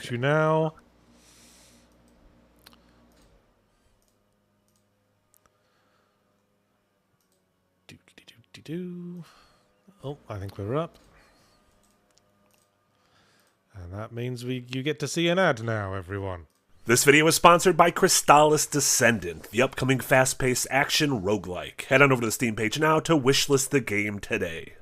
You now. Oh, I think we're up. And that means you get to see an ad now, everyone. This video is sponsored by Crystallis Descendant, the upcoming fast-paced action roguelike. Head on over to the Steam page now to wishlist the game today.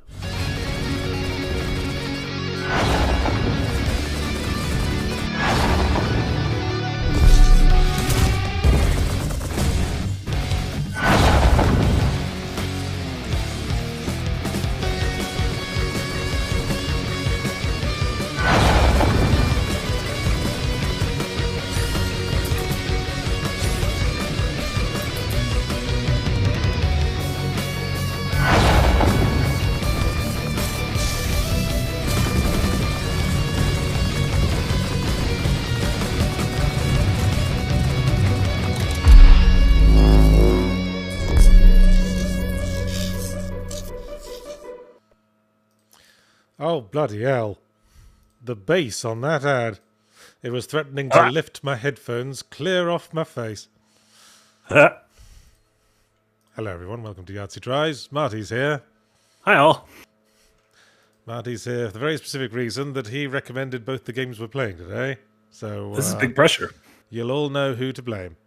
Oh, bloody hell. The bass on that ad. It was threatening to lift my headphones clear off my face. Hello, everyone. Welcome to Yahtzee Tries. Marty's here. Hi, all. Marty's here for the very specific reason that he recommended both the games we're playing today. So This is big pressure. You'll all know who to blame.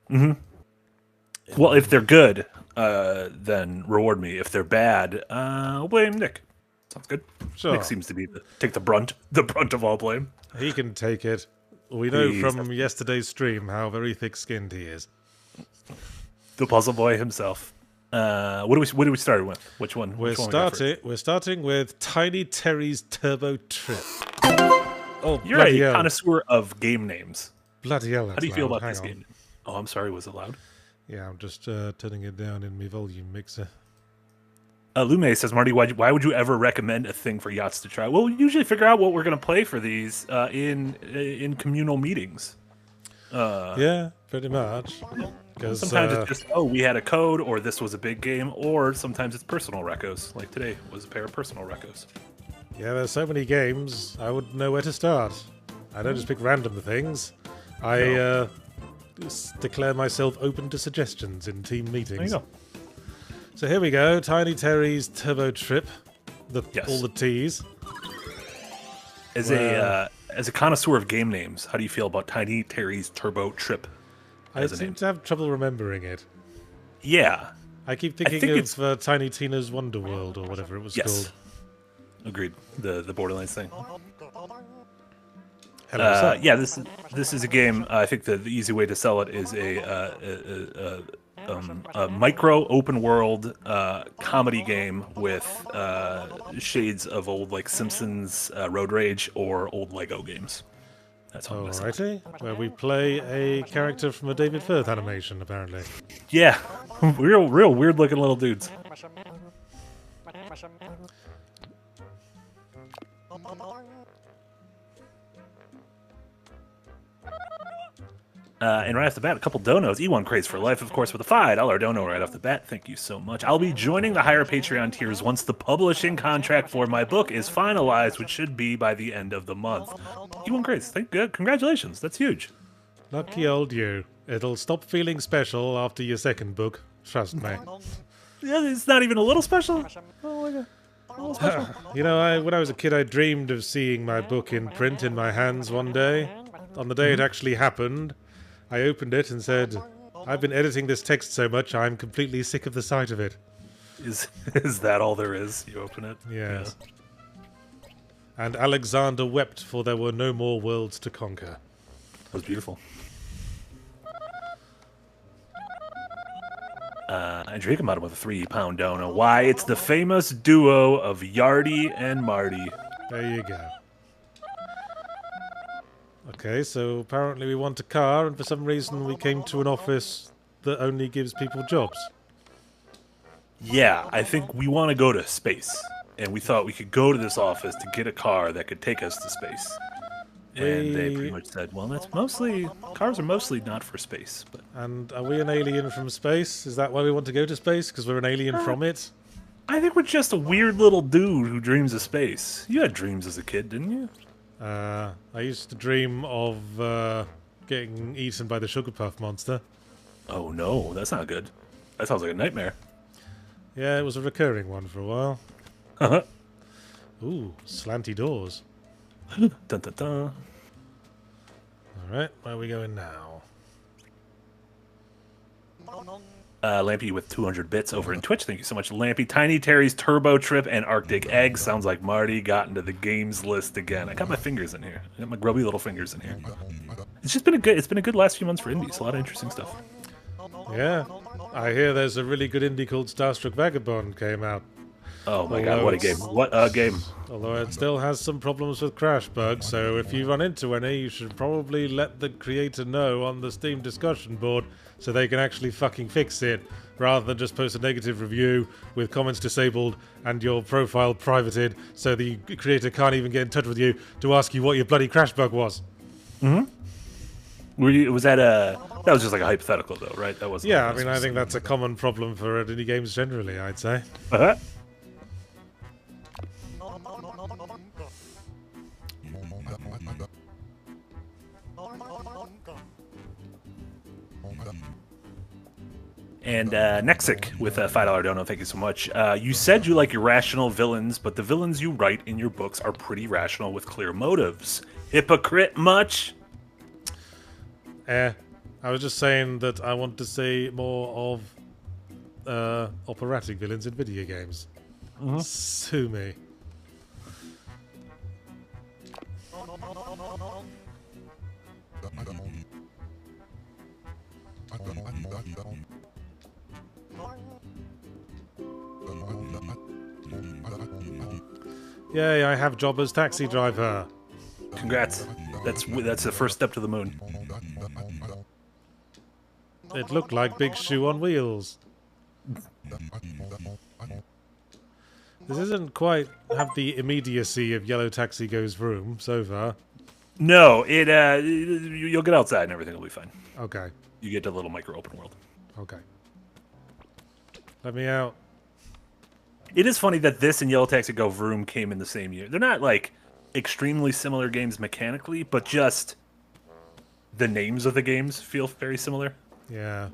Mm-hmm. Well, if they're good, then reward me. If they're bad, I'll blame Nick. Sounds good. Sure. Nick seems to be take the brunt of all blame. He can take it. We know from yesterday's stream how very thick-skinned he is. The puzzle boy himself. What do we start with? Which one? We're starting with Tiny Terry's Turbo Trip. Oh, you're a connoisseur of game names. Bloody hell! How do you feel about this game? Oh, I'm sorry. Was it loud? Yeah, I'm just turning it down in my volume mixer. Lume says, Marty, why would you ever recommend a thing for Yachts to try? Well, we usually figure out what we're going to play for these in communal meetings. Yeah, pretty much. Sometimes it's just, we had a code, or this was a big game, or sometimes it's personal recos. Like today was a pair of personal recos. Yeah, there's so many games, I wouldn't know where to start. I don't just pick random things. I declare myself open to suggestions in team meetings. There you go. So here we go, Tiny Terry's Turbo Trip. All the T's. As a connoisseur of game names, how do you feel about Tiny Terry's Turbo Trip? I seem to have trouble remembering it. Yeah. I keep thinking of Tiny Tina's Wonder World or whatever it was called. Agreed. The Borderlands thing. Hello, yeah, this is a game. I think the easy way to sell it is a micro open world comedy game with shades of old like Simpsons Road Rage or old Lego games. That's all. Alrighty, where we play a character from a David Firth animation, apparently. Yeah, real weird looking little dudes. And right off the bat, a couple donos. E1 Craze for Life, of course, with a $5 dono right off the bat. Thank you so much. I'll be joining the higher Patreon tiers once the publishing contract for my book is finalized, which should be by the end of the month. E1 Craze, congratulations. That's huge. Lucky old you. It'll stop feeling special after your second book. Trust me. Yeah, it's not even a little special. Oh my god. A little special. You know, when I was a kid, I dreamed of seeing my book in print in my hands one day. On the day it actually happened, I opened it and said, I've been editing this text so much, I'm completely sick of the sight of it. Is that all there is? You open it? Yes. Yeah. And Alexander wept, for there were no more worlds to conquer. That was beautiful. And Draken Bottom with a £3 dono. Why, it's the famous duo of Yardy and Marty. There you go. Okay, so apparently we want a car, and for some reason we came to an office that only gives people jobs. Yeah, I think we want to go to space. And we thought we could go to this office to get a car that could take us to space. And they pretty much said, well, cars are mostly not for space. But. And are we an alien from space? Is that why we want to go to space? Because we're an alien from it? I think we're just a weird little dude who dreams of space. You had dreams as a kid, didn't you? I used to dream of getting eaten by the Sugar Puff monster. Oh no, that's not good. That sounds like a nightmare. Yeah, it was a recurring one for a while. Uh-huh. Ooh, slanty doors. Dun, dun, dun. Alright, where are we going now? Lampy with 200 bits over in Twitch. Thank you so much, Lampy. Tiny Terry's Turbo Trip and Arctic Egg. Sounds like Marty got into the games list again. I got my fingers in here. I got my grubby little fingers in here. It's just been a good last few months for indies. A lot of interesting stuff. Yeah, I hear there's a really good indie called Starstruck Vagabond came out. Oh my god, what a game. What a game. Although it still has some problems with crash bugs, so if you run into any, you should probably let the creator know on the Steam discussion board so they can actually fucking fix it, rather than just post a negative review with comments disabled and your profile privated so the creator can't even get in touch with you to ask you what your bloody crash bug was. Was that that was just like a hypothetical though, right? That wasn't. Yeah, I mean, I think that's a common problem for indie games generally, I'd say. Uh-huh. And Nexic with a $5 dono, thank you so much. You said you like irrational villains, but the villains you write in your books are pretty rational with clear motives. Hypocrite much? I was just saying that I want to see more of operatic villains in video games. Sue me. Yay, I have job as taxi driver. Congrats. That's the first step to the moon. It looked like Big Shoe on wheels. This isn't quite have the immediacy of Yellow Taxi Goes Vroom so far. No, you'll get outside and everything will be fine. Okay. You get to a little micro open world. Okay. Let me out. It is funny that this and Yellow Taxi Go Vroom came in the same year. They're not like extremely similar games mechanically, but just the names of the games feel very similar. Yeah.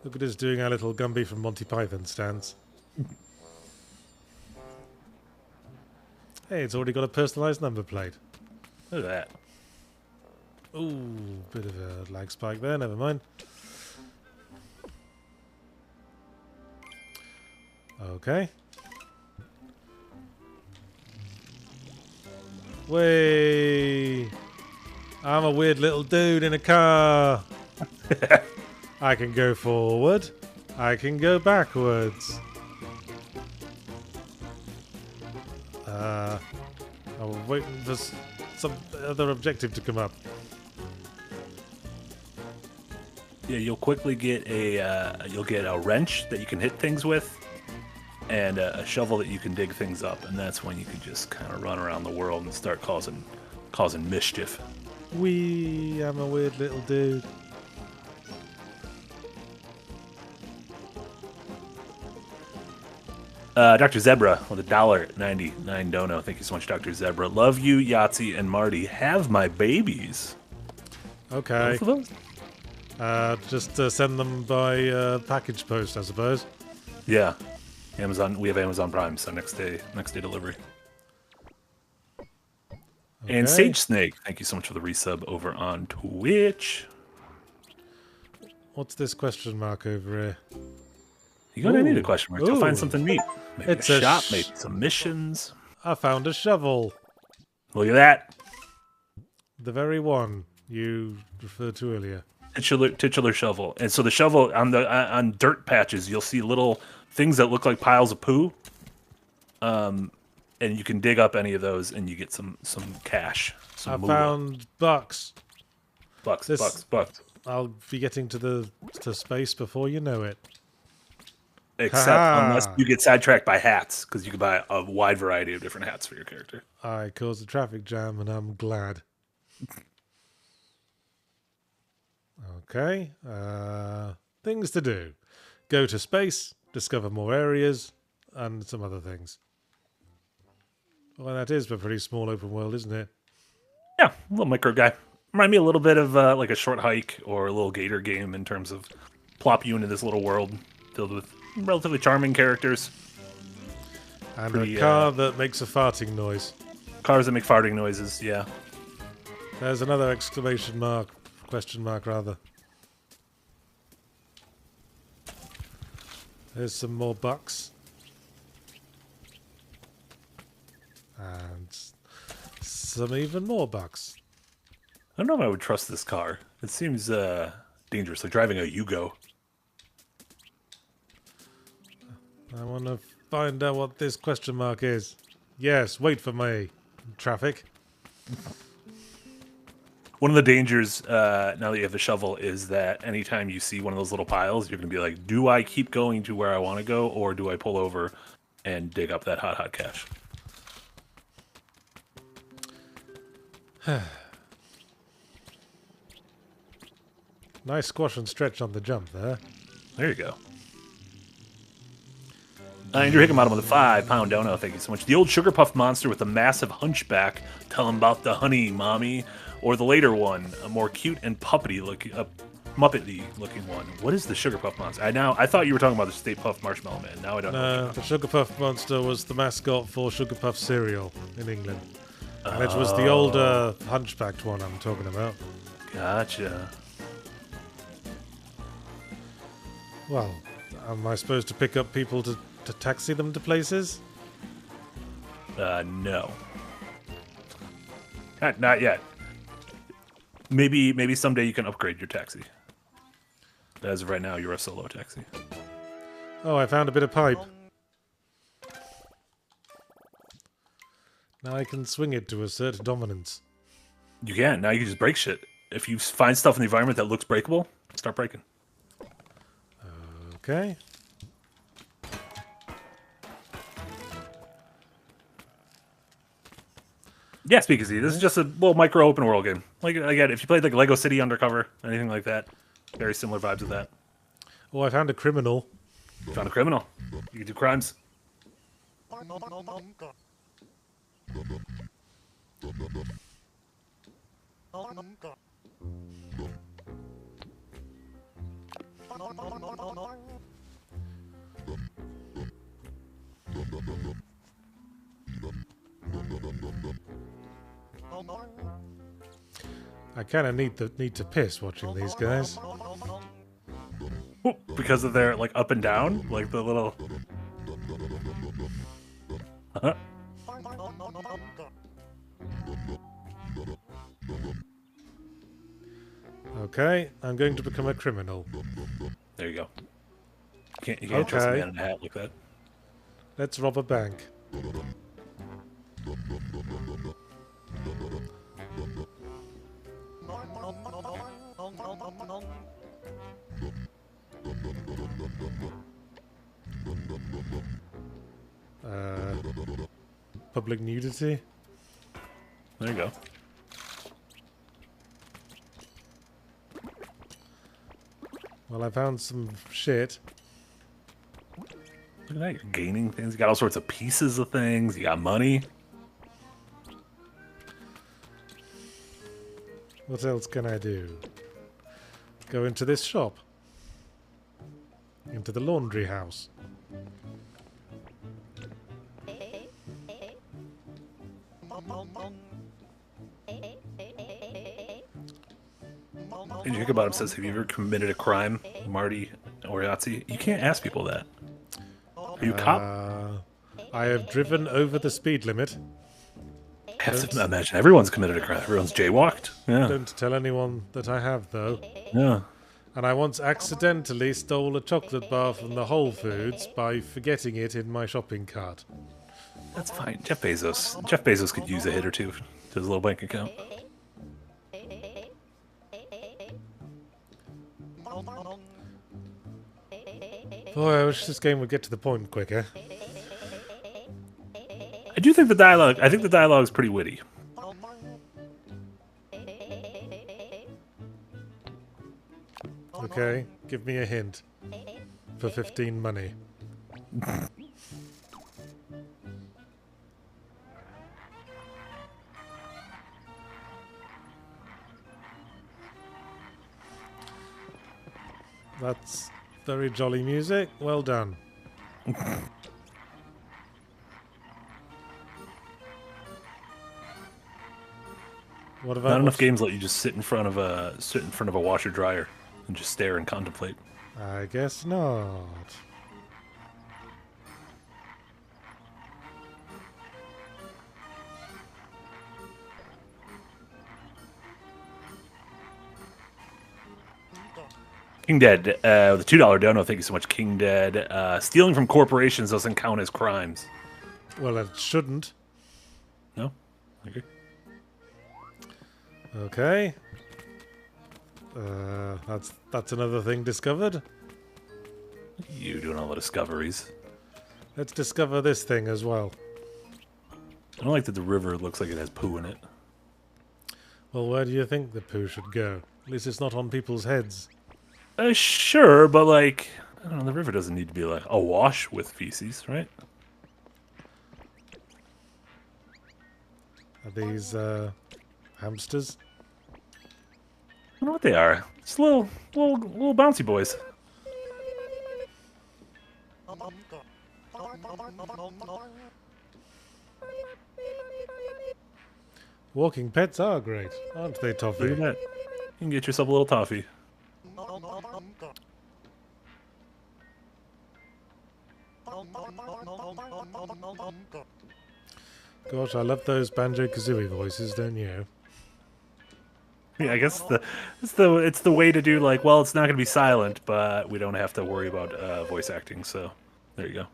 Look at us doing our little Gumby from Monty Python stance. Hey, it's already got a personalised number plate. Look at that. Ooh, bit of a lag spike there, never mind. Okay. Way. I'm a weird little dude in a car. I can go forward. I can go backwards. I'm waiting for some other objective to come up. Yeah, you'll quickly get a wrench that you can hit things with, and a shovel that you can dig things up, and that's when you can just kind of run around the world and start causing mischief. I'm a weird little dude. Dr. Zebra with $1.99 dono. Thank you so much, Dr. Zebra. Love you, Yahtzee and Marty. Have my babies. Okay. Both of those? Just send them by package post, I suppose. Yeah. Amazon. We have Amazon Prime, so next day delivery. Okay. And Sage Snake, thank you so much for the resub over on Twitch. What's this question mark over here? You're gonna need a question mark. You'll find something neat. Maybe it's a shop, maybe some missions. I found a shovel. Look at that. The very one you referred to earlier. Titular shovel. And so the shovel on dirt patches, you'll see little things that look like piles of poo. And you can dig up any of those, and you get some cash. I found bucks. Bucks. I'll be getting to space before you know it. Except unless you get sidetracked by hats, because you can buy a wide variety of different hats for your character. I caused a traffic jam, and I'm glad. Okay. Things to do. Go to space, discover more areas, and some other things. Well, that is a pretty small open world, isn't it? Yeah, a little micro guy. Remind me a little bit of like a short hike or a little gator game in terms of plop you into this little world filled with relatively charming characters. And a car that makes a farting noise. Cars that make farting noises, yeah. There's another exclamation mark, question mark rather. There's some more bucks. And some even more bucks. I don't know if I would trust this car. It seems dangerous, like driving a Yugo. I want to find out what this question mark is. Yes, wait for me. Traffic. One of the dangers, now that you have the shovel, is that anytime you see one of those little piles, you're going to be like, do I keep going to where I want to go, or do I pull over and dig up that hot cash? Nice squash and stretch on the jump there. There you go. Andrew Hickenbottom with a £5 dono. Thank you so much. The old sugar puff monster with a massive hunchback. Tell him about the honey, mommy. Or the later one, a more cute and Muppety looking one. What is the sugar puff monster? I thought you were talking about the Stay Puft Marshmallow Man. Now I don't know. The sugar puff monster was the mascot for Sugar Puff cereal in England. And it was the older hunchbacked one I'm talking about. Gotcha. Well, am I supposed to pick up people to taxi them to places? No. Not yet. Maybe someday you can upgrade your taxi. As of right now, you're a solo taxi. Oh, I found a bit of pipe. Now I can swing it to assert dominance. You can. Now you can just break shit. If you find stuff in the environment that looks breakable, start breaking. Okay. Yeah, Speakeasy. This is just a little micro open world game. Like again, if you played like Lego City Undercover, anything like that, very similar vibes with that. Oh, I found a criminal. You found a criminal. You can do crimes. I kind of need to piss watching these guys. Because of their like up and down, like the little. Okay, I'm going to become a criminal. There you go. You can't trust a man in a hat like that. Let's rob a bank. Public nudity. There you go. Well, I found some shit. Look at that, you're gaining things. You got all sorts of pieces of things. You got money. What else can I do? Go into this shop. Into the laundry house. And Hickenbottom says, have you ever committed a crime, Marty or Yahtzee? You can't ask people that. Are you a cop? I have driven over the speed limit. I have to imagine everyone's committed a crime. Everyone's jaywalked. Yeah. Don't tell anyone that I have, though. Yeah. And I once accidentally stole a chocolate bar from the Whole Foods by forgetting it in my shopping cart. That's fine. Jeff Bezos could use a hit or two to his little bank account. Boy, I wish this game would get to the point quicker. I do think the dialogue. I think the dialogue is pretty witty. Okay, give me a hint. For 15 money. That's very jolly music. Well done. What about Not enough games let you just sit in front of a washer dryer and just stare and contemplate. I guess not. King Dead, with a $2 dono. Thank you so much, King Dead. Stealing from corporations doesn't count as crimes. Well, it shouldn't. No? Okay. Okay. That's another thing discovered. You doing all the discoveries. Let's discover this thing as well. I don't like that the river looks like it has poo in it. Well, where do you think the poo should go? At least it's not on people's heads. Sure, but like, I don't know, the river doesn't need to be like awash with feces, right? Are these hamsters? I don't know what they are. Just little bouncy boys. Walking pets are great, aren't they, Toffee? Look at that. You can get yourself a little toffee. Gosh, I love those Banjo-Kazooie voices, don't you? Yeah, I guess it's the way to do, like, well, it's not going to be silent, but we don't have to worry about voice acting. So there you go.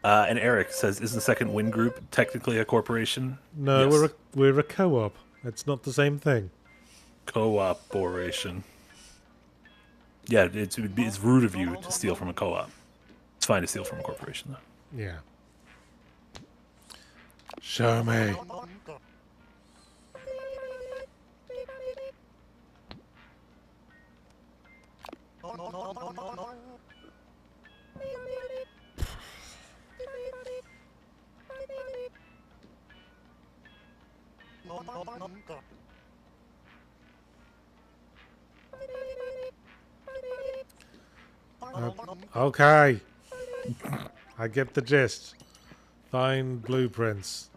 And Eric says, "Is the second Wind Group technically a corporation?" No, Yes. we're a co-op. It's not the same thing. Co-operation. Yeah, it's rude of you to steal from a co-op. It's fine to steal from a corporation, though. Yeah. Show me. Okay. I get the gist. Find blueprints.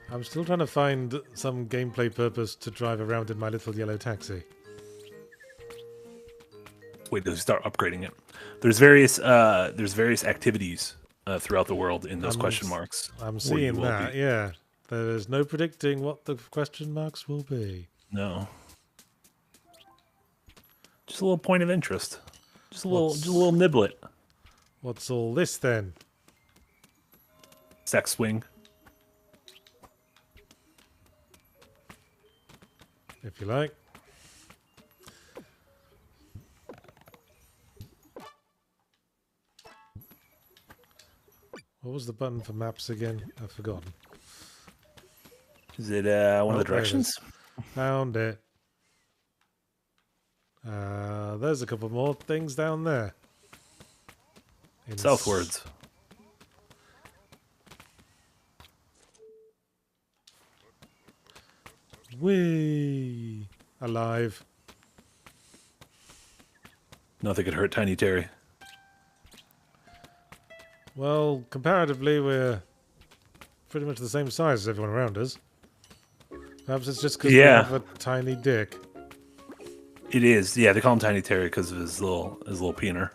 I'm still trying to find some gameplay purpose to drive around in my little yellow taxi. Wait, to start upgrading it. There's various activities throughout the world in those question marks. I'm seeing that, yeah. There's no predicting what the question marks will be. No. Just a little point of interest. Just a little niblet. What's all this then? Sex swing. If you like. What was the button for maps again? I've forgotten. Is it one of the directions? Found it. There's a couple more things down there. Southwards. Whee! Alive. Nothing could hurt Tiny Terry. Well, comparatively, we're pretty much the same size as everyone around us. Perhaps it's just because we have a tiny dick. It is. Yeah, they call him Tiny Terry because of his little peener.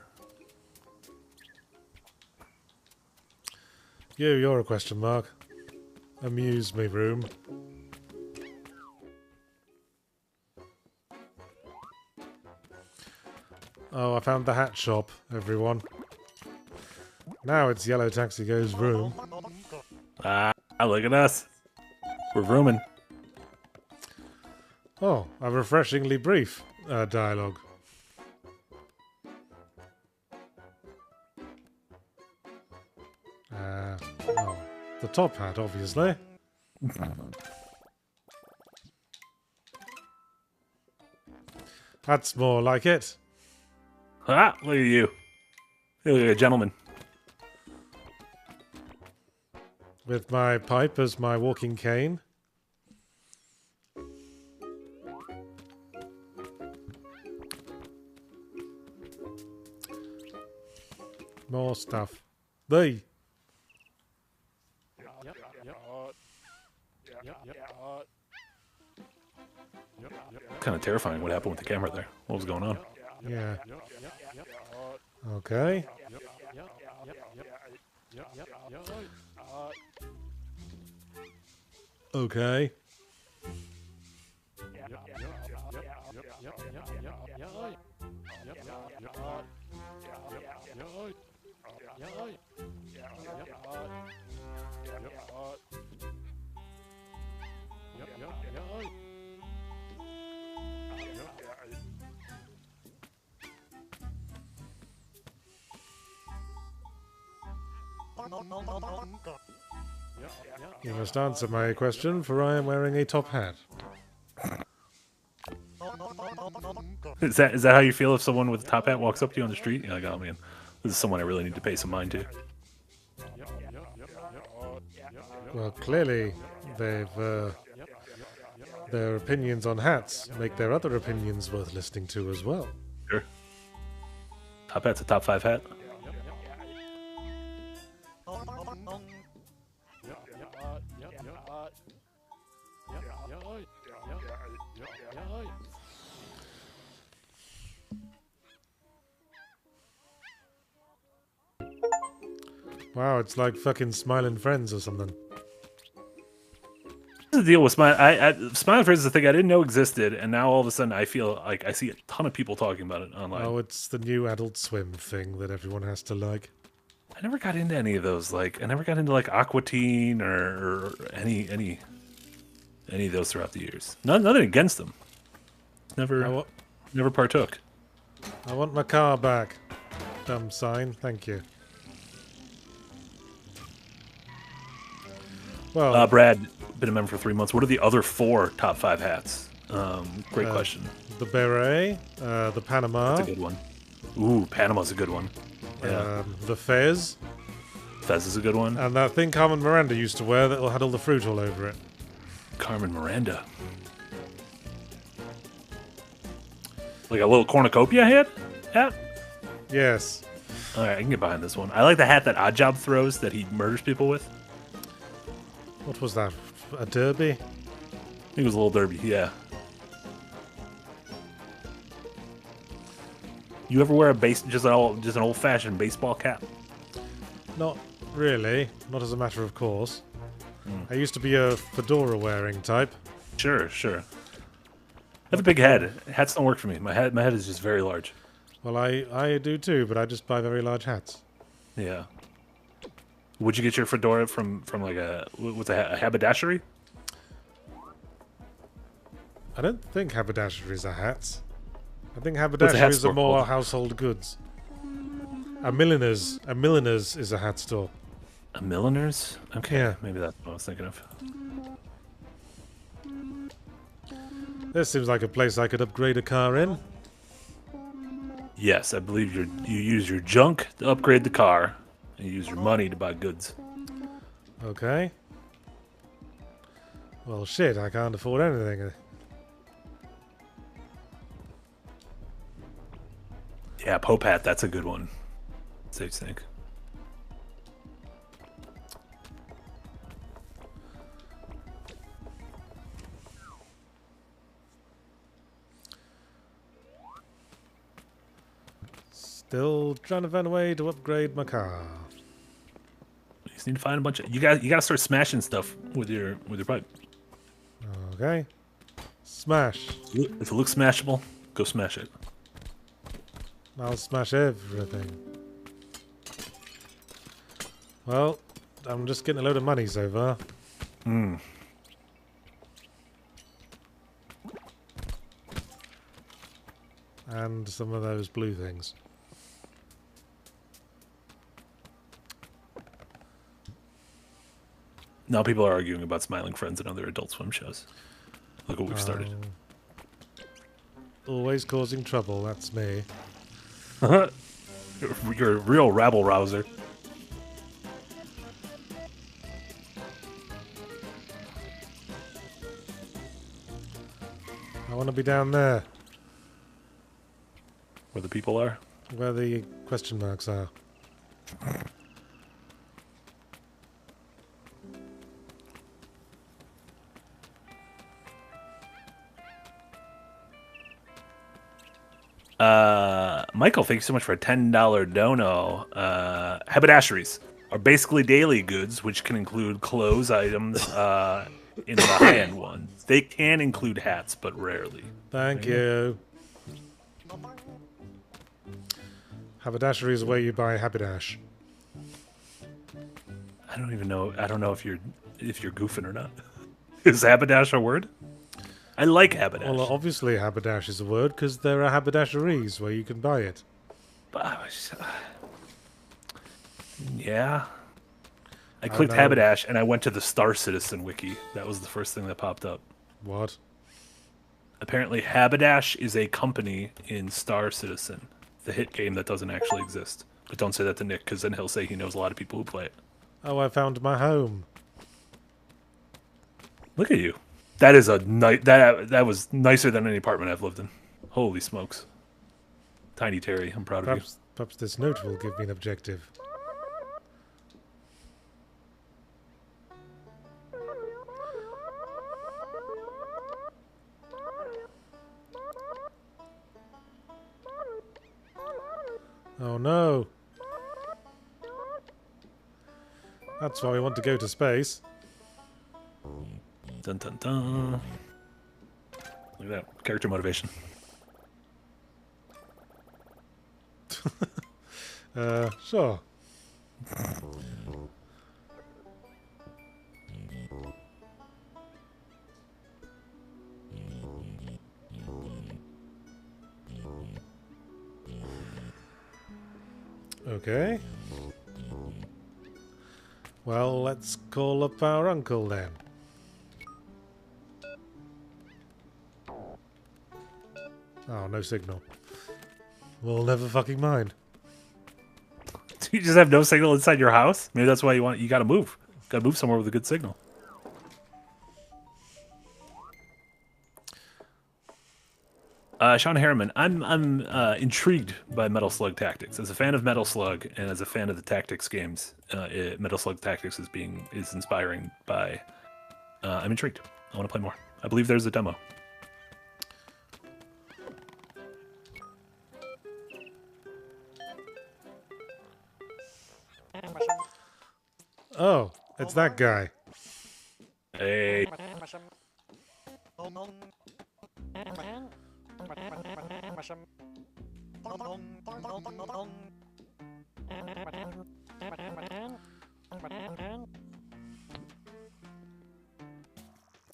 You're a question mark. Amuse me, room. Oh, I found the hat shop, everyone. Now it's Yellow Taxi Goes room. Ah, look at us. We're rooming. Oh, a refreshingly brief dialogue. Oh, the top hat, obviously. That's more like it. Ah, look at you. You look like a gentleman. With my pipe as my walking cane. More stuff. They. Kind of terrifying what happened with the camera there. What was going on? Yeah. Okay. Okay. You must answer my question, for I am wearing a top hat. Is that how you feel if someone with a top hat walks up to you on the street? You're like, oh man, this is someone I really need to pay some mind to. Well, clearly, they've their opinions on hats make their other opinions worth listening to as well. Sure. Top hat's a top 5 hat. Wow, it's like fucking Smiling Friends or something. The deal with Smiling Friends is a thing I didn't know existed, and now all of a sudden I feel like I see a ton of people talking about it online. Oh, it's the new Adult Swim thing that everyone has to like. I never got into any of those. Like, I never got into like Aqua Teen or any of those throughout the years. Nothing against them. Never partook. I want my car back. Dumb sign. Thank you. Well, Brad, been a member for 3 months. What are the other 4 top 5 hats? Great question. The beret, the Panama. That's a good one. Ooh, Panama's a good one. Yeah. The fez. Fez is a good one. And that thing Carmen Miranda used to wear that had all the fruit all over it. Carmen Miranda. Like a little cornucopia hat? Yes. Alright, I can get behind this one. I like the hat that Oddjob throws that he murders people with. What was that? A derby? I think it was a little derby, yeah. You ever wear just an old-fashioned baseball cap? Not really. Not as a matter of course. I used to be a fedora-wearing type. Sure. I have a big head. Hats don't work for me. My head is just very large. Well, I do too, but I just buy very large hats. Yeah. Would you get your fedora from like a haberdashery? I don't think haberdasheries are hats. I think haberdasheries are more household goods. A milliner's is a hat store. A milliner's? Okay, yeah. Maybe that's what I was thinking of. This seems like a place I could upgrade a car in. Yes, I believe you use your junk to upgrade the car, and you use your money to buy goods. Okay. Well, shit, I can't afford anything. Yeah, Pope hat, that's a good one. Safe think. Still trying to find a way to upgrade my car. You just need to find a bunch of you gotta start smashing stuff with your pipe. Okay. Smash. If it looks smashable, go smash it. I'll smash everything. Well, I'm just getting a load of money so far. And some of those blue things. Now people are arguing about Smiling Friends and other Adult Swim shows. Look what we've started. Always causing trouble, that's me. You're a real rabble rouser. I want to be down there, Where the people are. where the question marks are. Michael, thank you so much for a $10 dono. Haberdasheries are basically daily goods, which can include clothes items in the high-end ones. They can include hats, but rarely. Thank you. Haberdashery is where you buy haberdash. I don't even know. I don't know if you're goofing or not. Is haberdash a word? I like haberdash. Well, obviously haberdash is a word because there are haberdasheries where you can buy it. But yeah. I clicked haberdash and I went to the Star Citizen wiki. That was the first thing that popped up. What? Apparently, Haberdash is a company in Star Citizen, the hit game that doesn't actually exist. But don't say that to Nick, because then he'll say he knows a lot of people who play it. Oh, I found my home. Look at you. That is that was nicer than any apartment I've lived in. Holy smokes. Tiny Terry, I'm proud of you. Perhaps this note will give me an objective. Oh no. That's why we want to go to space. Dun dun dun. Look at that. Character motivation. Sure. Okay. Well, let's call up our uncle then. Oh, no signal. We'll never fucking mind. Do you just have no signal inside your house? Maybe that's why you gotta move. Gotta move somewhere with a good signal. Sean Harriman, I'm intrigued by Metal Slug Tactics. As a fan of Metal Slug and as a fan of the Tactics games, Metal Slug Tactics is inspiring by. I'm intrigued. I want to play more. I believe there's a demo. Oh, it's that guy. Hey.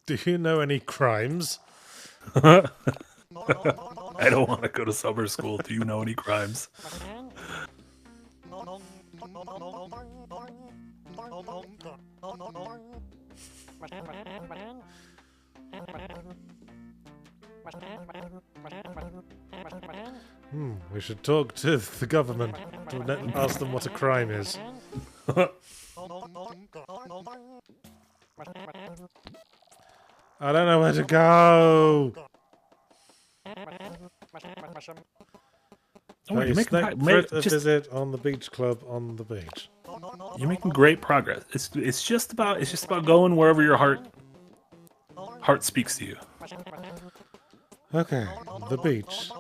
Do you know any crimes? I don't want to go to summer school. Do you know any crimes? We should talk to the government to ask them what a crime is. I don't know where to go. Oh, you're making visit on the beach club on the beach. You're making great progress. It's just about going wherever your heart speaks to you. Okay, the beach.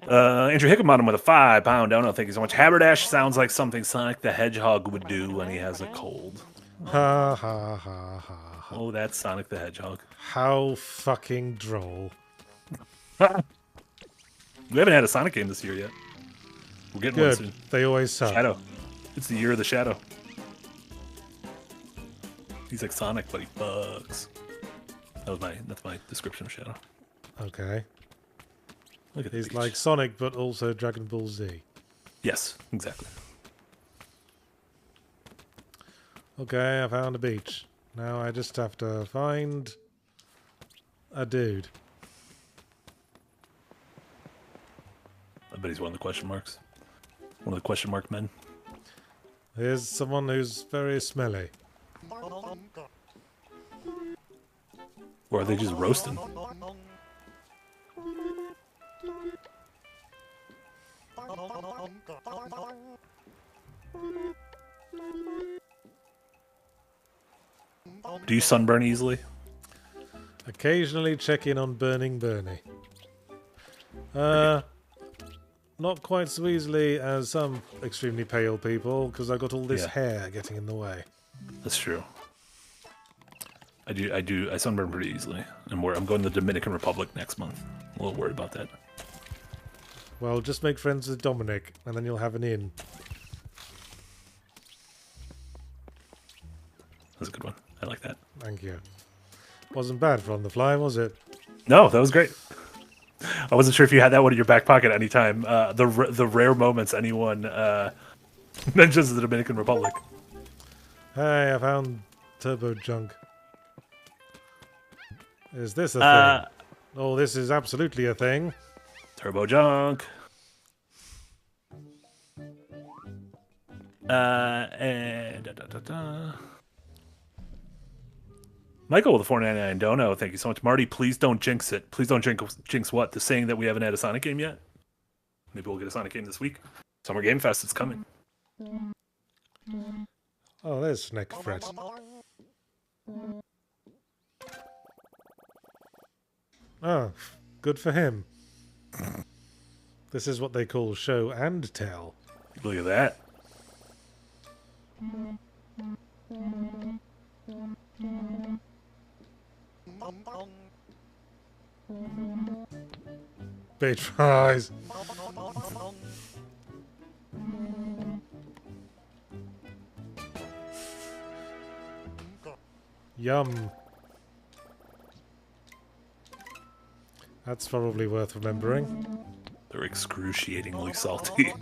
Andrew Hickenbottom with a £5 dono. Thank you so much. Haberdash sounds like something Sonic the Hedgehog would do when he has a cold. Ha ha ha ha. Oh, that's Sonic the Hedgehog. How fucking droll. We haven't had a Sonic game this year yet. We're getting one soon. They always suck. Shadow. It's the year of the Shadow. He's like Sonic, but he bugs. That's my description of Shadow. Okay. Look at He's like Sonic, but also Dragon Ball Z. Yes, exactly. Okay, I found a beach. Now I just have to find a dude. A bet he's one of the question marks. One of the question mark men. Here's someone who's very smelly. Or are they just roasting? Do you sunburn easily? Occasionally check in on Burning Bernie. Not quite so easily as some extremely pale people, because I've got all this hair getting in the way. That's true. I sunburn pretty easily. I'm going to the Dominican Republic next month. I'm a little worried about that. Well, just make friends with Dominic, and then you'll have an in. That's a good one. I like that. Thank you. Wasn't bad for on the fly, was it? No, that was great. I wasn't sure if you had that one in your back pocket at any time. The rare moments anyone mentions the Dominican Republic. Hey, I found turbo junk. Is this a thing? Oh, this is absolutely a thing. Turbo junk. Michael with the $4.99 dono. Thank you so much. Marty, please don't jinx it. Please don't jinx what? The saying that we haven't had a Sonic game yet? Maybe we'll get a Sonic game this week. Summer Game Fest is coming. Oh, there's Snake Fret. Oh, good for him. This is what they call show and tell. Look at that. Bait fries. Yum. That's probably worth remembering. They're excruciatingly salty.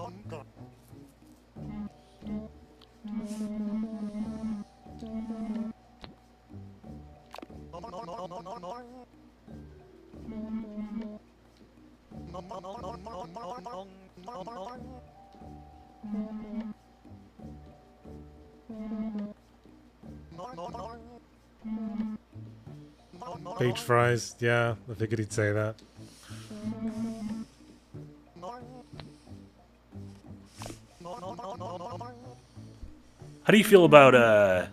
Beach fries, yeah, I figured he'd say that. How do you feel about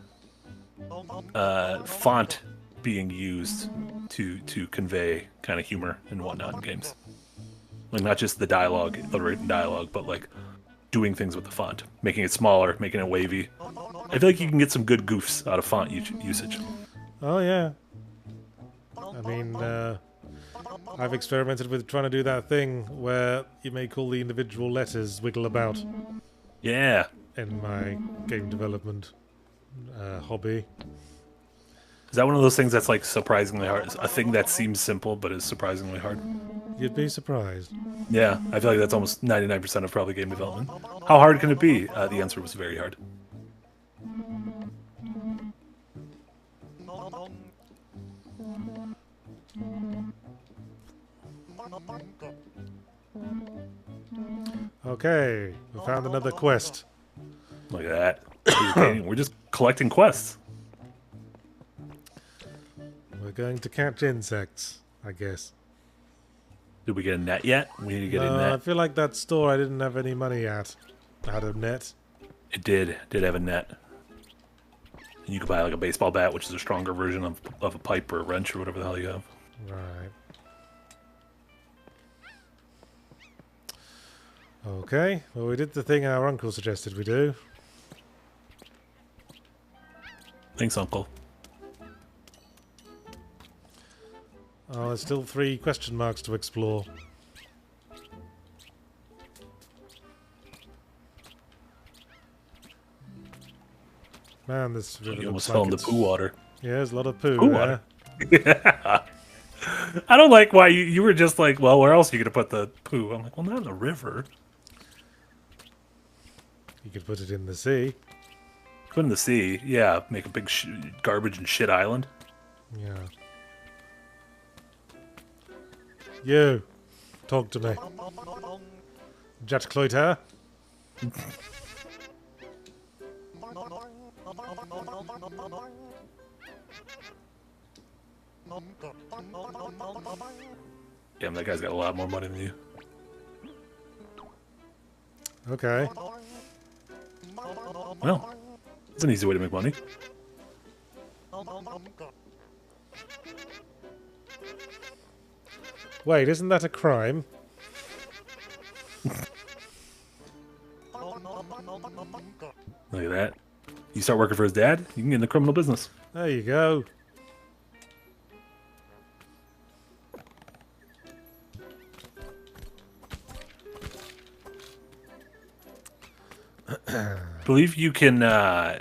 font being used to convey kind of humor and whatnot in games? Like not just the dialogue, the written dialogue, but like doing things with the font, making it smaller, making it wavy. I feel like you can get some good goofs out of font usage. Oh yeah. I mean, I've experimented with trying to do that thing where you make all the individual letters wiggle about. Yeah. In my game development hobby. Is that one of those things that's like surprisingly hard? A thing that seems simple but is surprisingly hard? You'd be surprised. Yeah, I feel like that's almost 99% of probably game development. How hard can it be? The answer was very hard. Okay, we found another quest. Look at that. We're just collecting quests. We're going to catch insects, I guess. Did we get a net yet? We need to get a net. I feel like that store I didn't have any money at had a net. It did have a net. And you could buy like a baseball bat, which is a stronger version of a pipe or a wrench or whatever the hell you have. Right. Okay, well we did the thing our uncle suggested we do. Thanks, Uncle. Oh, there's still 3 question marks to explore. Man, this river You almost looks fell like in the poo water. Yeah, there's a lot of poo Poo there. water? Yeah. I don't like why you were just like, well, where else are you going to put the poo? I'm like, well, not in the river. You could put it in the sea. Put in the sea, yeah. Make a big garbage and shit island. Yeah. You, talk to me. Jatkloiter. Damn, that guy's got a lot more money than you. Okay. Well, it's an easy way to make money. Wait, isn't that a crime? Look at that. You start working for his dad, you can get in the criminal business. There you go. I believe you can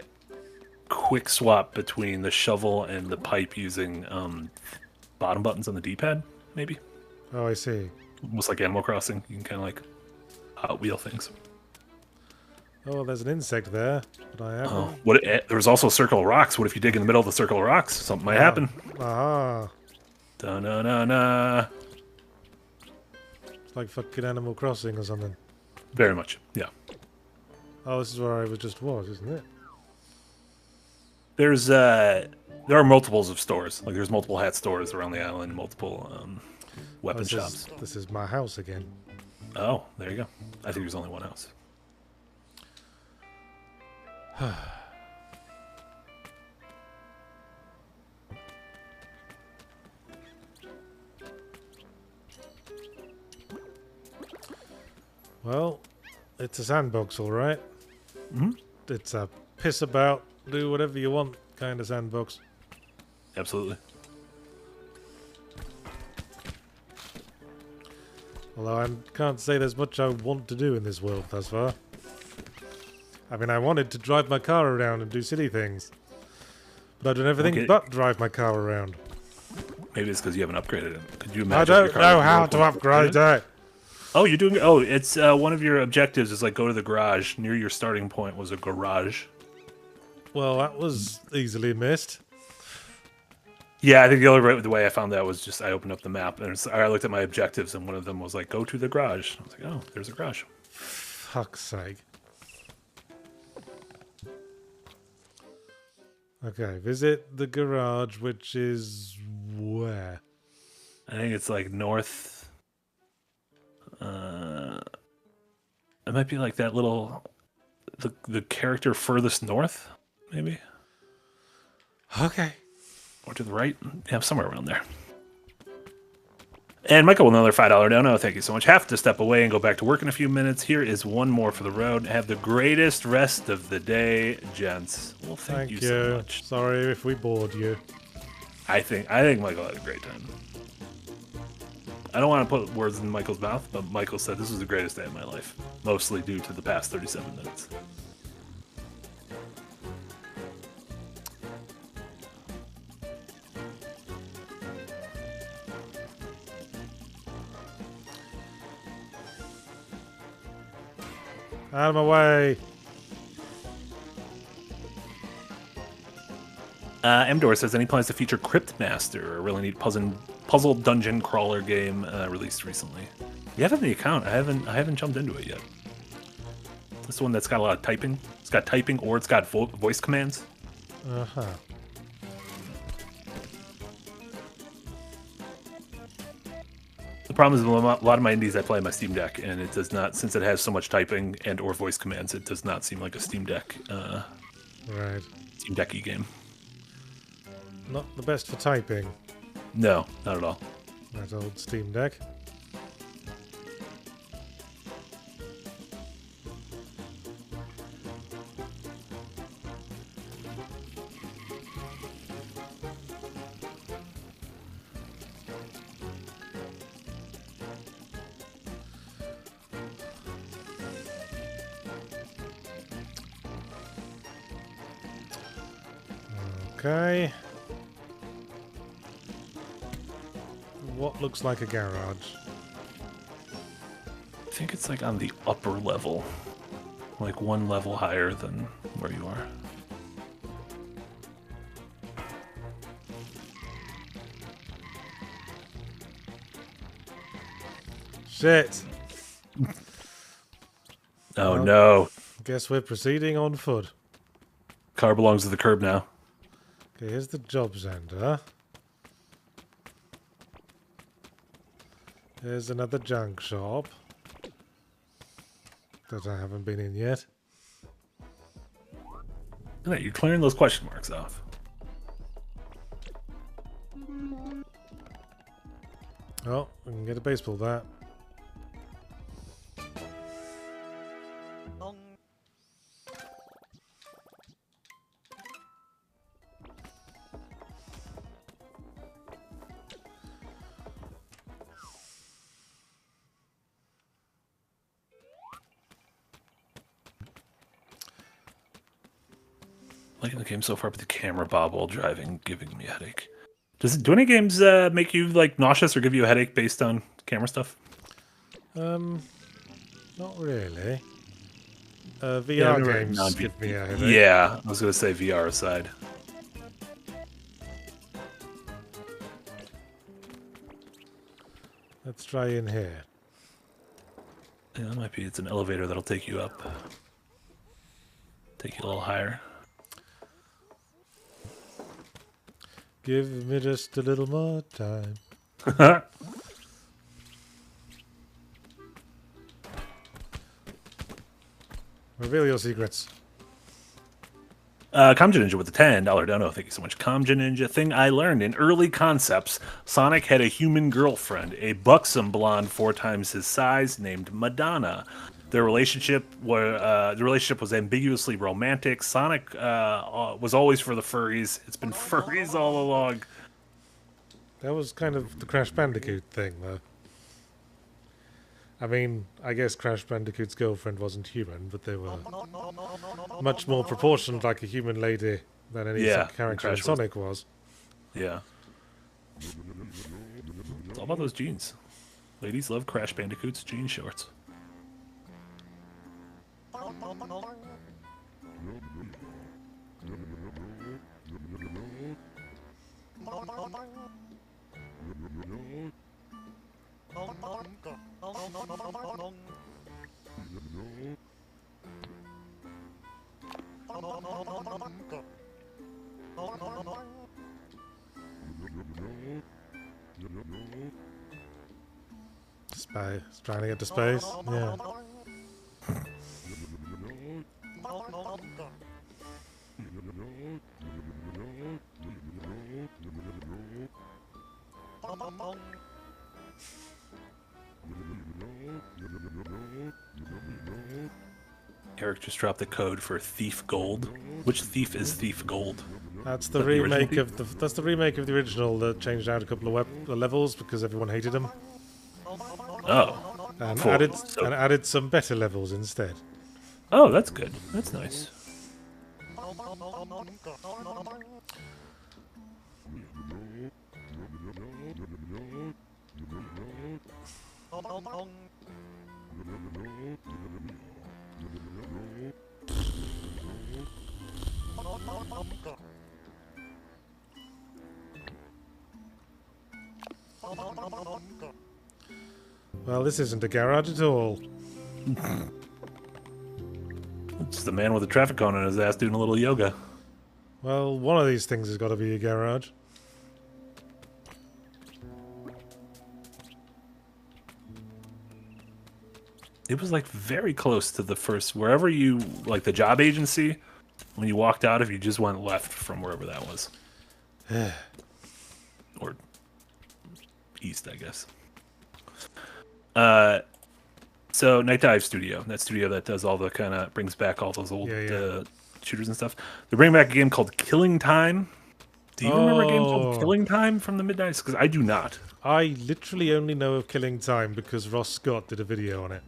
quick swap between the shovel and the pipe using bottom buttons on the D-pad, maybe. Oh, I see. Almost like Animal Crossing. You can kind of like Hot Wheel things. Oh, there's an insect there. But I haven't. Oh, there's also a circle of rocks. What if you dig in the middle of the circle of rocks? Something might happen. Ah. Da-na-na-na. It's like fucking Animal Crossing or something. Very much, yeah. Oh, this is where I just was, isn't it? There are multiples of stores. Like there's multiple hat stores around the island, multiple weapon shops. This is my house again. Oh, there you go. I think there's only one house. Well, it's a sandbox, all right. Mm-hmm. It's a piss about, do whatever you want kind of sandbox. Absolutely. Although I can't say there's much I want to do in this world thus far. I mean, I wanted to drive my car around and do silly things. But I've done everything but drive my car around. Maybe it's because you haven't upgraded it. Could you I imagine? don't know how to upgrade it. Oh, you're doing. Oh, it's one of your objectives is like go to the garage. Near your starting point was a garage. Well, that was easily missed. Yeah, I think the only way I found that was just I opened up the map and I looked at my objectives and one of them was like go to the garage. I was like, oh, there's a garage. Fuck's sake. Okay, visit the garage, which is where? I think it's like north. It might be like that little, the character furthest north, maybe. Okay. Or to the right. Yeah, somewhere around there. And Michael with another $5 dono. Thank you so much. Have to step away and go back to work in a few minutes. Here is one more for the road. Have the greatest rest of the day, gents. Well, thank you so much. Sorry if we bored you. I think Michael had a great time. I don't want to put words in Michael's mouth, but Michael said this was the greatest day of my life, mostly due to the past 37 minutes. Out of my way. Mdor says, any plans to feature Crypt Master, a really neat puzzle dungeon crawler game released recently? You have the account. I haven't jumped into it yet. This is one that's got a lot of typing. It's got typing or it's got voice commands. Uh-huh. The problem is a lot of my indies I play on my Steam Deck, and it does not, since it has so much typing and or voice commands, it does not seem like a Steam Deck right. Steam Deck-y game. Not the best for typing. No, not at all. That old Steam Deck. Okay. What looks like a garage? I think it's like on the upper level. Like one level higher than where you are. Shit. Oh Well, no. guess we're proceeding on foot. Car belongs to the curb now. Okay, here's the job center. There's another junk shop that I haven't been in yet. Look at that, you're clearing those question marks off. Oh, we can get a baseball bat. Liking the game so far, but the camera bob while driving giving me a headache. Do any games make you like nauseous or give you a headache based on camera stuff? Not really. VR games give me a headache. Yeah, I was gonna say VR aside. Let's try in here. Yeah, that might be. It's an elevator that'll take you up. Take you a little higher. Give me just a little more time. Reveal your secrets. Comja Ninja with the $10 dono. Thank you so much. Comja Ninja. Thing I learned in early concepts: Sonic had a human girlfriend, a buxom blonde 4 times his size, named Madonna. Their relationship was ambiguously romantic. Sonic was always for the furries. It's been furries all along. That was kind of the Crash Bandicoot thing, though. I mean, I guess Crash Bandicoot's girlfriend wasn't human, but they were much more proportioned like a human lady than any character in Sonic was. Yeah. It's all about those jeans. Ladies love Crash Bandicoot's jean shorts. Space, trying to get to space. Yeah. Eric just dropped the code for Thief Gold. Which thief is Thief Gold? That's the remake of the. That's the remake of the original that changed out a couple of levels because everyone hated them. Oh, and added some better levels instead. Oh, that's good. That's nice. Well, this isn't a garage at all. It's the man with a traffic cone on his ass doing a little yoga. Well, one of these things has got to be a garage. It was like very close to the first, wherever you, like the job agency, when you walked out, if you just went left from wherever that was. Or east, I guess. So Night Dive Studio, that studio that does all the kind of, brings back all those old shooters and stuff. They're bringing back a game called Killing Time. Do you remember a game called Killing Time from the mid-90s? Because I do not. I literally only know of Killing Time because Ross Scott did a video on it.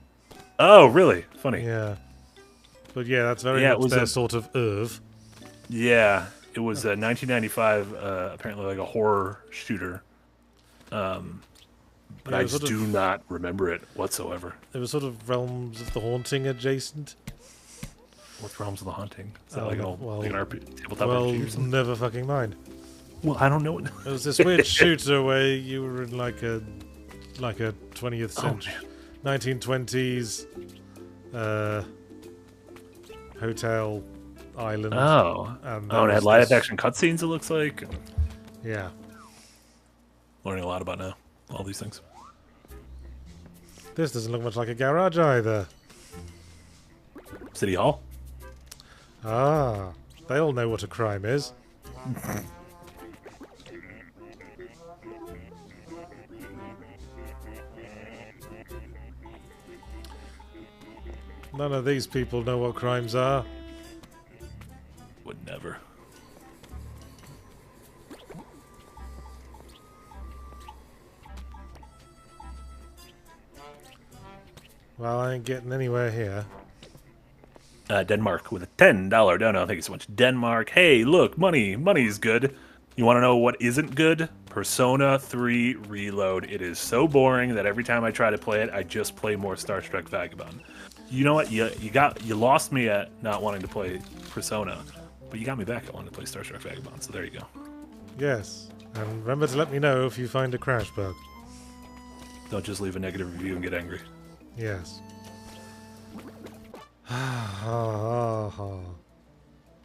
Oh, really? Funny. Yeah. But yeah, that's very much their sort of oeuvre. Yeah, it was 1995, apparently like a horror shooter. But I just do not remember it whatsoever. It was sort of Realms of the Haunting adjacent. What's Realms of the Haunting? Is that like an tabletop RPG or something? Never fucking mind. Well, I don't know. It was this weird shooter where you were in like a 20th century, 1920s hotel island. Oh. And Oh, and it had live action cutscenes, it looks like. Yeah. Learning a lot about now. All these things. This doesn't look much like a garage either. City Hall? Ah, they all know what a crime is. None of these people know what crimes are. Would never. Well, I ain't getting anywhere here. Denmark with a $10 dono. Thank you so much. Denmark. Hey, look, money. Money's good. You want to know what isn't good? Persona 3 Reload. It is so boring that every time I try to play it, I just play more Star Trek Vagabond. You know what? You lost me at not wanting to play Persona, but you got me back at wanting to play Star Trek Vagabond. So there you go. Yes, and remember to let me know if you find a crash bug. Don't just leave a negative review and get angry. Yes.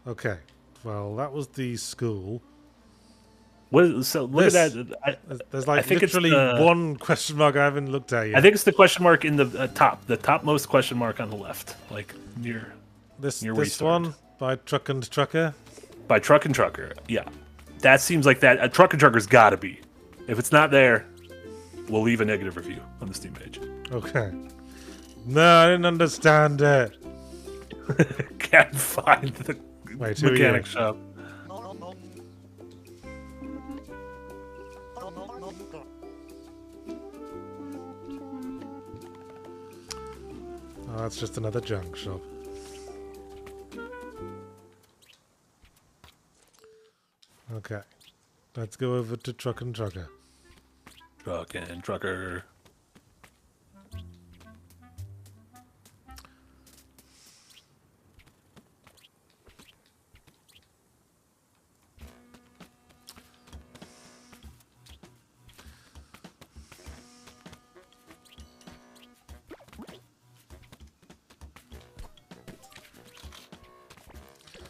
Okay. Well, that was the school. So look at that. There's like I think literally one question mark I haven't looked at yet. I think it's the question mark in the topmost question mark on the left, like near this restart. one by Truck and Trucker. By Truck and Trucker, yeah. That seems like that. A Truck and Trucker's got to be. If it's not there, we'll leave a negative review on the Steam page. Okay. No, I didn't understand it. Can't find the mechanic shop. Oh, that's just another junk shop. Okay. Let's go over to Truck and Trucker. Truck and Trucker.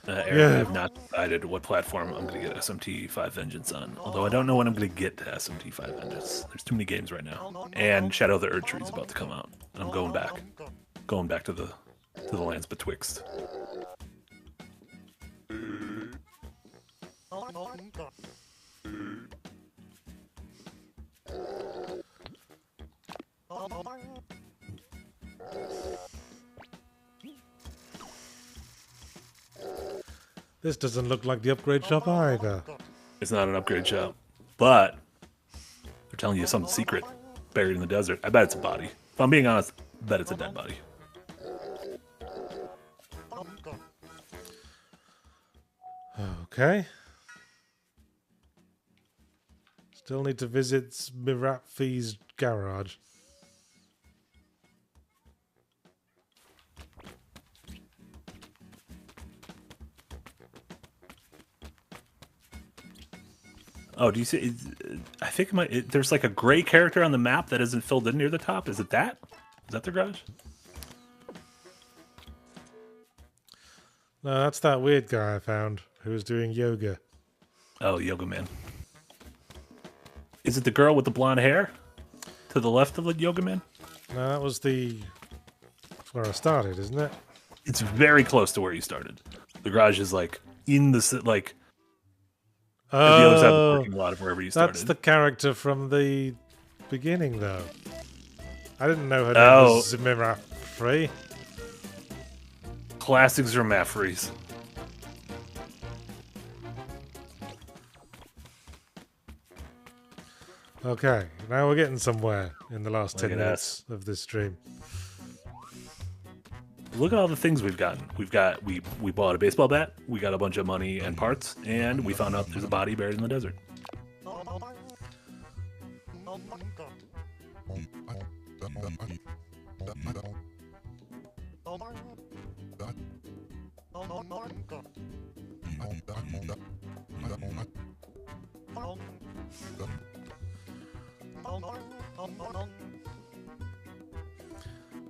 Eric, I have not decided what platform I'm going to get SMT5 Vengeance on. Although I don't know when I'm going to get to SMT5 Vengeance. There's too many games right now. And Shadow of the Erdtree is about to come out. And I'm going back. Going back to the lands betwixt. This doesn't look like the upgrade shop either. It's not an upgrade shop. But they're telling you something secret buried in the desert. I bet it's a body. If I'm being honest, I bet it's a dead body. Okay. Still need to visit Miratfi's garage. Oh, do you see? I think there's like a gray character on the map that isn't filled in near the top. Is it that? Is that the garage? No, that's that weird guy I found who was doing yoga. Oh, Yoga Man. Is it the girl with the blonde hair to the left of the Yoga Man? No, that was that's where I started, isn't it? It's very close to where you started. The garage is like in the like. At the other side of the parking lot of wherever you started. That's the character from the beginning, though. I didn't know her name was Miratfi. Classic Zermafries. Okay, now we're getting somewhere in the last 10 minutes of this stream. Look at all the things we've gotten. We bought a baseball bat, we got a bunch of money and parts, and we found out there's a body buried in the desert.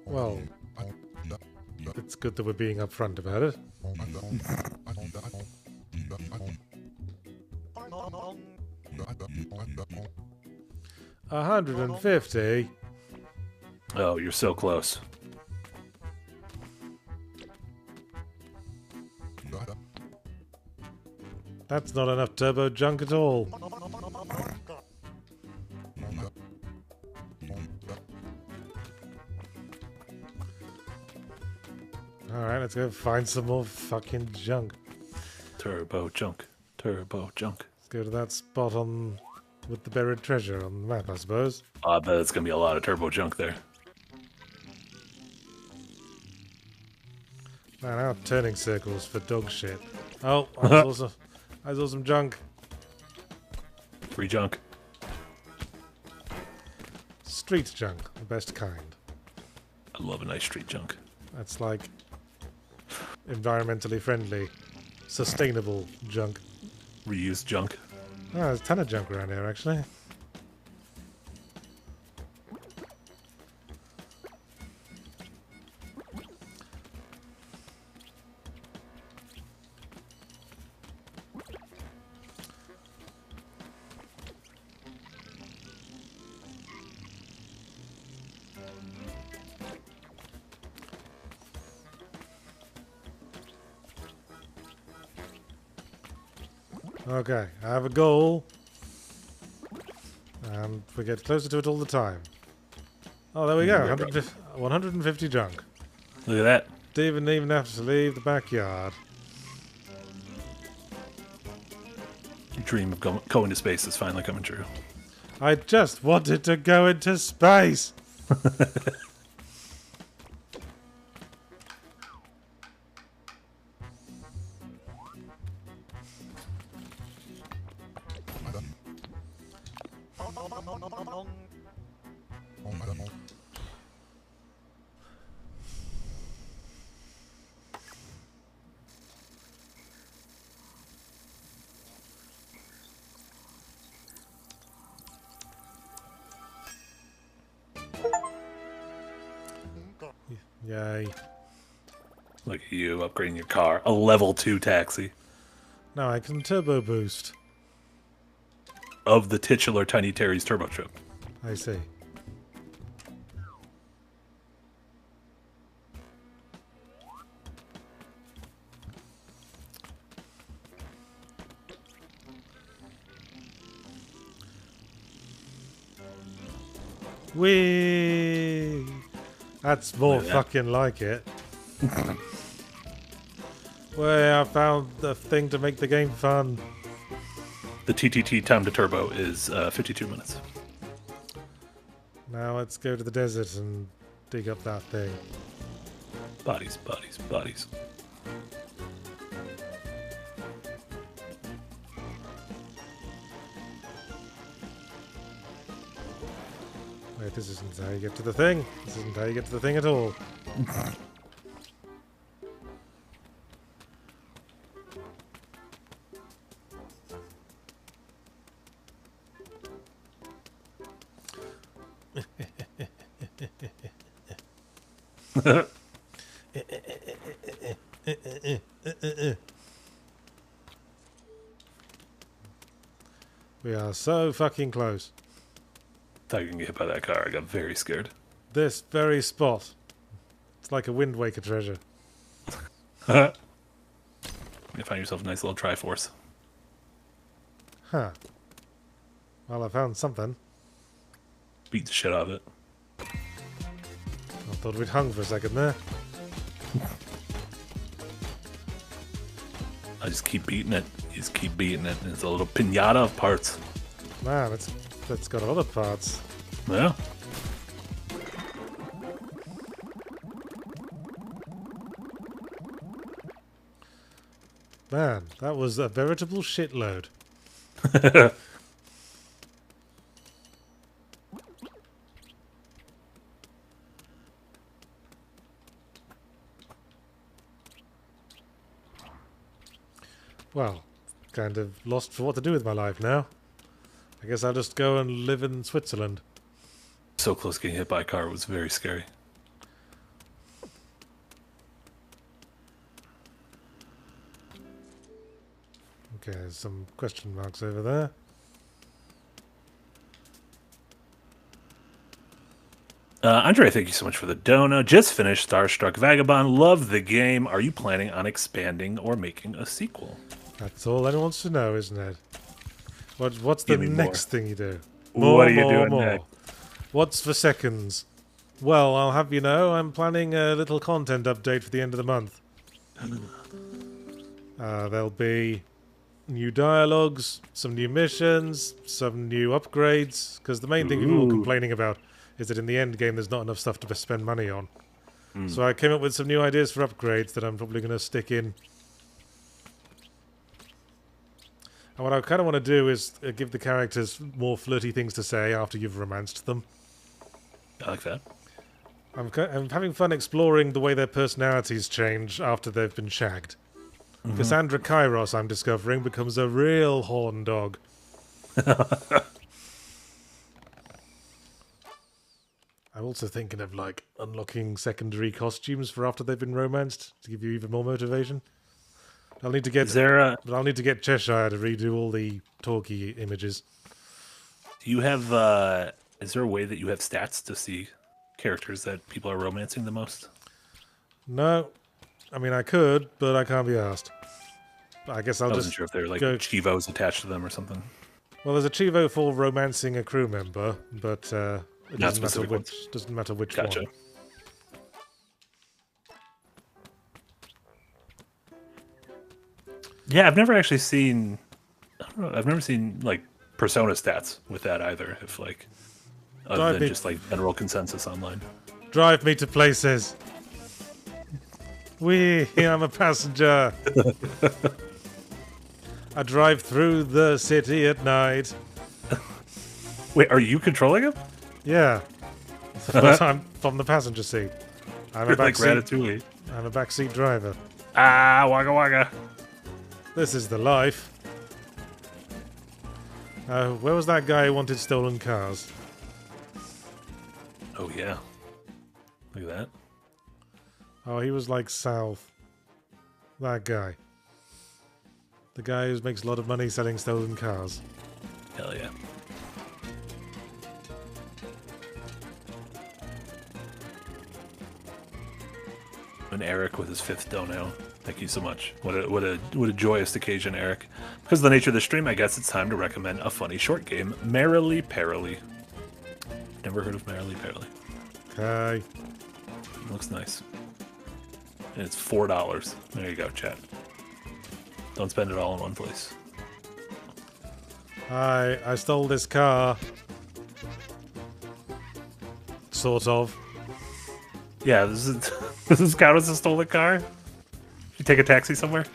Well, it's good that we're being upfront about it. $150. Oh, you're so close. That's not enough turbo junk at all. Alright, let's go find some more fucking junk. Turbo junk. Turbo junk. Let's go to that spot on with the buried treasure on the map, I suppose. I bet it's gonna be a lot of turbo junk there. Man, out turning circles for dog shit. Oh, I saw some junk. Free junk. Street junk, the best kind. I love a nice street junk. That's like environmentally friendly, sustainable junk. Reused junk. Oh, there's a ton of junk around here, actually. Okay, I have a goal. And we get closer to it all the time. Oh, there we go. 150 junk. Look at that. Didn't even have to leave the backyard. Your dream of going to space is finally coming true. I just wanted to go into space. Yay. Look at you upgrading your car. A level 2 taxi. Now I can turbo boost. Of the titular Tiny Terry's turbo trip. I see. Whee! That's more fucking like it. Well, I found the thing to make the game fun. The TTT time to turbo is 52 minutes. Now let's go to the desert and dig up that thing. Bodies, bodies, bodies. Wait, this isn't how you get to the thing. This isn't how you get to the thing at all. We are so fucking close. Thought you were gonna get hit by that car. I got very scared. This very spot. It's like a Wind Waker treasure. You find yourself a nice little Triforce. Huh. Well, I found something. Beat the shit out of it. I thought we'd hung for a second there. I just keep beating it. You just keep beating it. It's a little pinata of parts. Man, it's got a lot of parts. Yeah. Man, that was a veritable shitload. Well, kind of lost for what to do with my life now. I guess I'll just go and live in Switzerland. So close getting hit by a car was very scary. Okay, there's some question marks over there. Andre, thank you so much for the dono. Just finished Starstruck Vagabond. Love the game. Are you planning on expanding or making a sequel? That's all anyone wants to know, isn't it? What's the Give me next more. thing you do? What are you doing next? What's for seconds? Well, I'll have you know, I'm planning a little content update for the end of the month. There'll be new dialogues, some new missions, some new upgrades, because the main thing people were complaining about is that in the end game there's not enough stuff to spend money on. So I came up with some new ideas for upgrades that I'm probably going to stick in. And what I kind of want to do is give the characters more flirty things to say after you've romanced them. I like that. I'm having fun exploring the way their personalities change after they've been shagged. Cassandra Kairos, I'm discovering, becomes a real horn dog. I'm also thinking of, like, unlocking secondary costumes for after they've been romanced to give you even more motivation. I'll need to get I'll need to get Cheshire to redo all the talkie images. Do you have is there a way that you have stats to see characters that people are romancing the most? No. I mean I could, but I can't be asked. I guess I'll I wasn't just sure if they're like go... Chivos attached to them or something. Well, there's a Chivo for romancing a crew member, but it Not doesn't matter which Gotcha. one. Yeah, I've never actually seen. I don't know. I've never seen like persona stats with that either. If like, other than just like general consensus online. Drive me to places. I'm a passenger. I drive through the city at night. Wait, are you controlling him? Yeah. But I'm from the passenger seat. I'm a Ratatouille. I'm a backseat driver. Ah, wagga wagga. This is the life. Where was that guy who wanted stolen cars? Oh yeah. Look at that. Oh, he was like south. That guy. The guy who makes a lot of money selling stolen cars. Hell yeah. And Eric with his 5th dono. Thank you so much. What a joyous occasion, Eric. Because of the nature of the stream, I guess it's time to recommend a funny short game, Merrily Perily. Never heard of Merrily Perily. Okay. Looks nice. And it's $4. There you go, chat. Don't spend it all in one place. Hi, I stole this car. Sort of. Yeah, this is does this count as a stolen car? You take a taxi somewhere?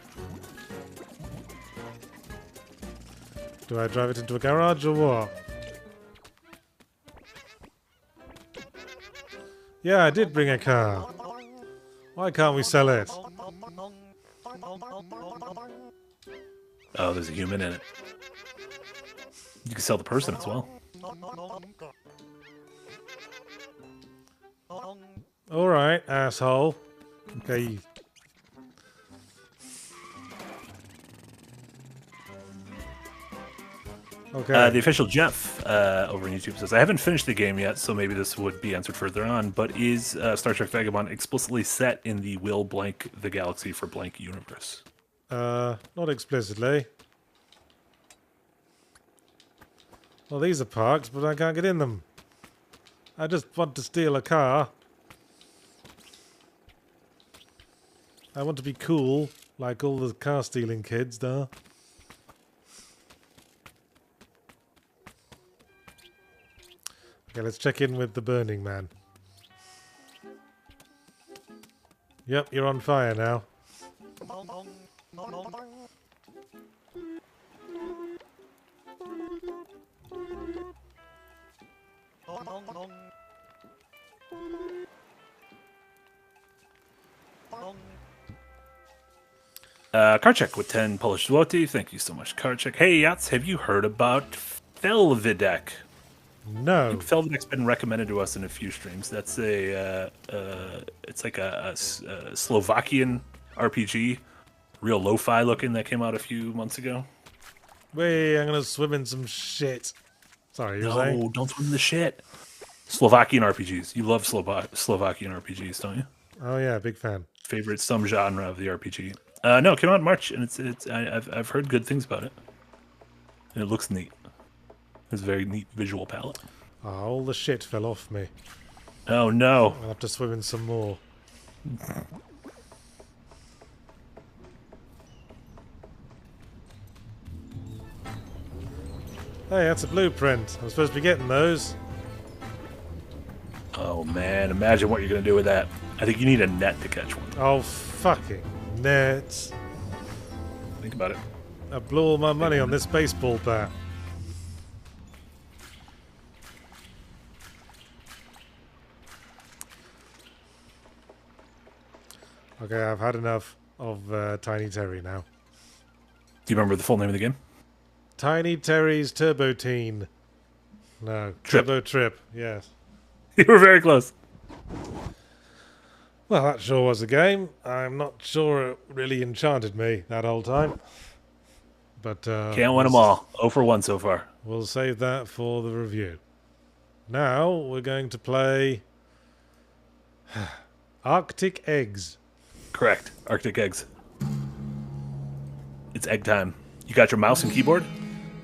Do I drive it into a garage or what? Yeah, I did bring a car. Why can't we sell it? Oh, there's a human in it. You can sell the person as well. Alright, asshole. Okay. Okay. The official Jeff over on YouTube says, I haven't finished the game yet, so maybe this would be answered further on, but is Star Trek Vagabond explicitly set in the will blank the galaxy for blank universe? Not explicitly. Well, these are parked, but I can't get in them. I just want to steal a car. I want to be cool, like all the car stealing kids do. Okay, let's check in with the Burning Man. Yep, you're on fire now. Karchek with 10 Polish zloty. Thank you so much, Karchek. Hey, Yahtzee, have you heard about Felvidek? No. Felvidek's been recommended to us in a few streams. That's it's like a Slovakian RPG, real lo-fi looking, that came out a few months ago. Wait, I'm gonna swim in some shit. Sorry, you're saying? No, don't swim in the shit. Slovakian RPGs. You love Slovakian RPGs, don't you? Oh yeah, big fan. Favorite some genre of the RPG. No, it came out in March, and I've heard good things about it. And it looks neat. It's a very neat visual palette. Oh, all the shit fell off me. Oh no. I'll have to swim in some more. Hey, that's a blueprint. I'm supposed to be getting those. Oh man, imagine what you're gonna do with that. I think you need a net to catch one. Oh, fucking nets. Think about it. I blew all my money on this baseball bat. Okay, I've had enough of Tiny Terry now. Do you remember the full name of the game? Tiny Terry's Turbo Teen. No, Trip. Turbo Trip, yes. You were very close. Well, that sure was a game. I'm not sure it really enchanted me that whole time. But Can't win them all. 0 for 1 so far. We'll save that for the review. Now we're going to play Arctic Eggs. Correct. Arctic Eggs. It's egg time. You got your mouse and keyboard?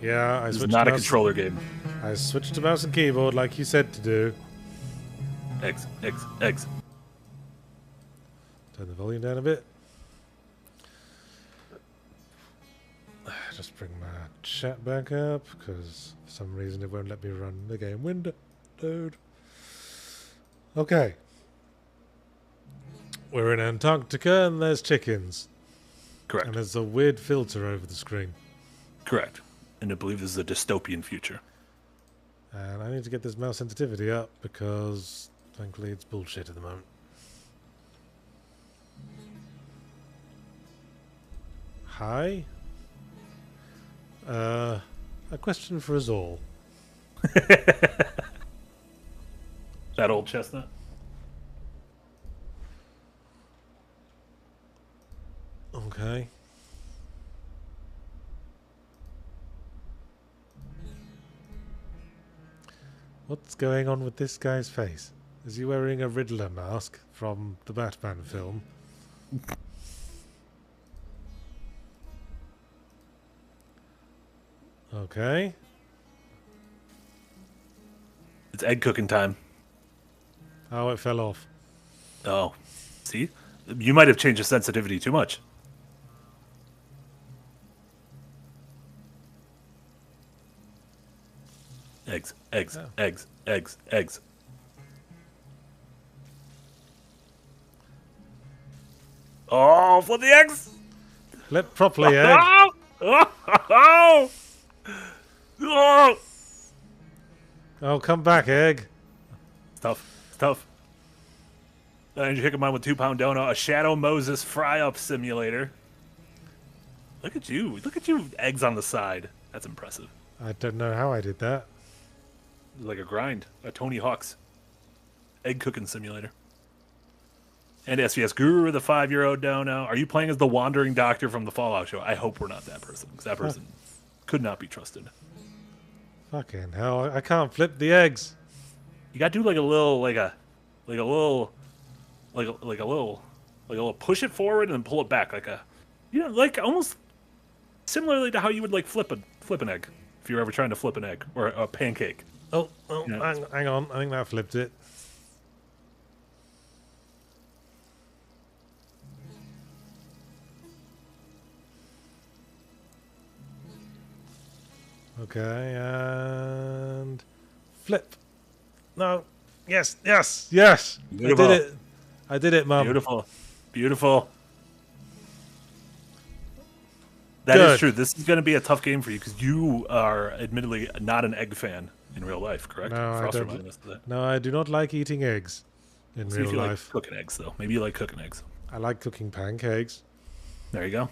Yeah, This is not a controller game. I switched to mouse and keyboard like you said to do. Eggs, eggs, eggs. Turn the volume down a bit. Just bring my chat back up, because for some reason it won't let me run the game window. Dude. Okay. We're in Antarctica and there's chickens. Correct. And there's a weird filter over the screen. Correct. And I believe this is a dystopian future. And I need to get this mouse sensitivity up because thankfully it's bullshit at the moment. Hi. A question for us all. That old chestnut? Okay. What's going on with this guy's face? Is he wearing a Riddler mask from the Batman film? Okay. It's egg cooking time. Oh, it fell off. Oh. See? You might have changed the sensitivity too much. Eggs, eggs, Oh. eggs, eggs, eggs. Oh, flip the eggs! Flip properly, egg. Oh! Oh! Oh, come back, egg. It's tough. It's tough. And you hit mine with 2-pound donut, a Shadow Moses fry-up simulator. Look at you. Look at you, eggs on the side. That's impressive. I don't know how I did that. It's like a grind. A Tony Hawk's egg cooking simulator. And SVS Guru, the 5-year donut. Are you playing as the wandering doctor from the Fallout show? I hope we're not that person, because that person could not be trusted. Fucking hell, I can't flip the eggs. You gotta do like a little push it forward and then pull it back, like a, you know, like almost similarly to how you would like flip an egg if you're ever trying to flip an egg or a pancake. Oh, You know, hang on. I think that flipped it. Okay, and flip. No. Yes, yes, yes. Beautiful. I did it. I did it, Mum. Beautiful, beautiful. That Good. is true. This is going to be a tough game for you because you are admittedly not an egg fan in real life, correct? No, I Frost don't. reminded us of that. No, I do not like eating eggs in See if real you life. like cooking eggs, though. Maybe you like cooking eggs. I like cooking pancakes. There you go.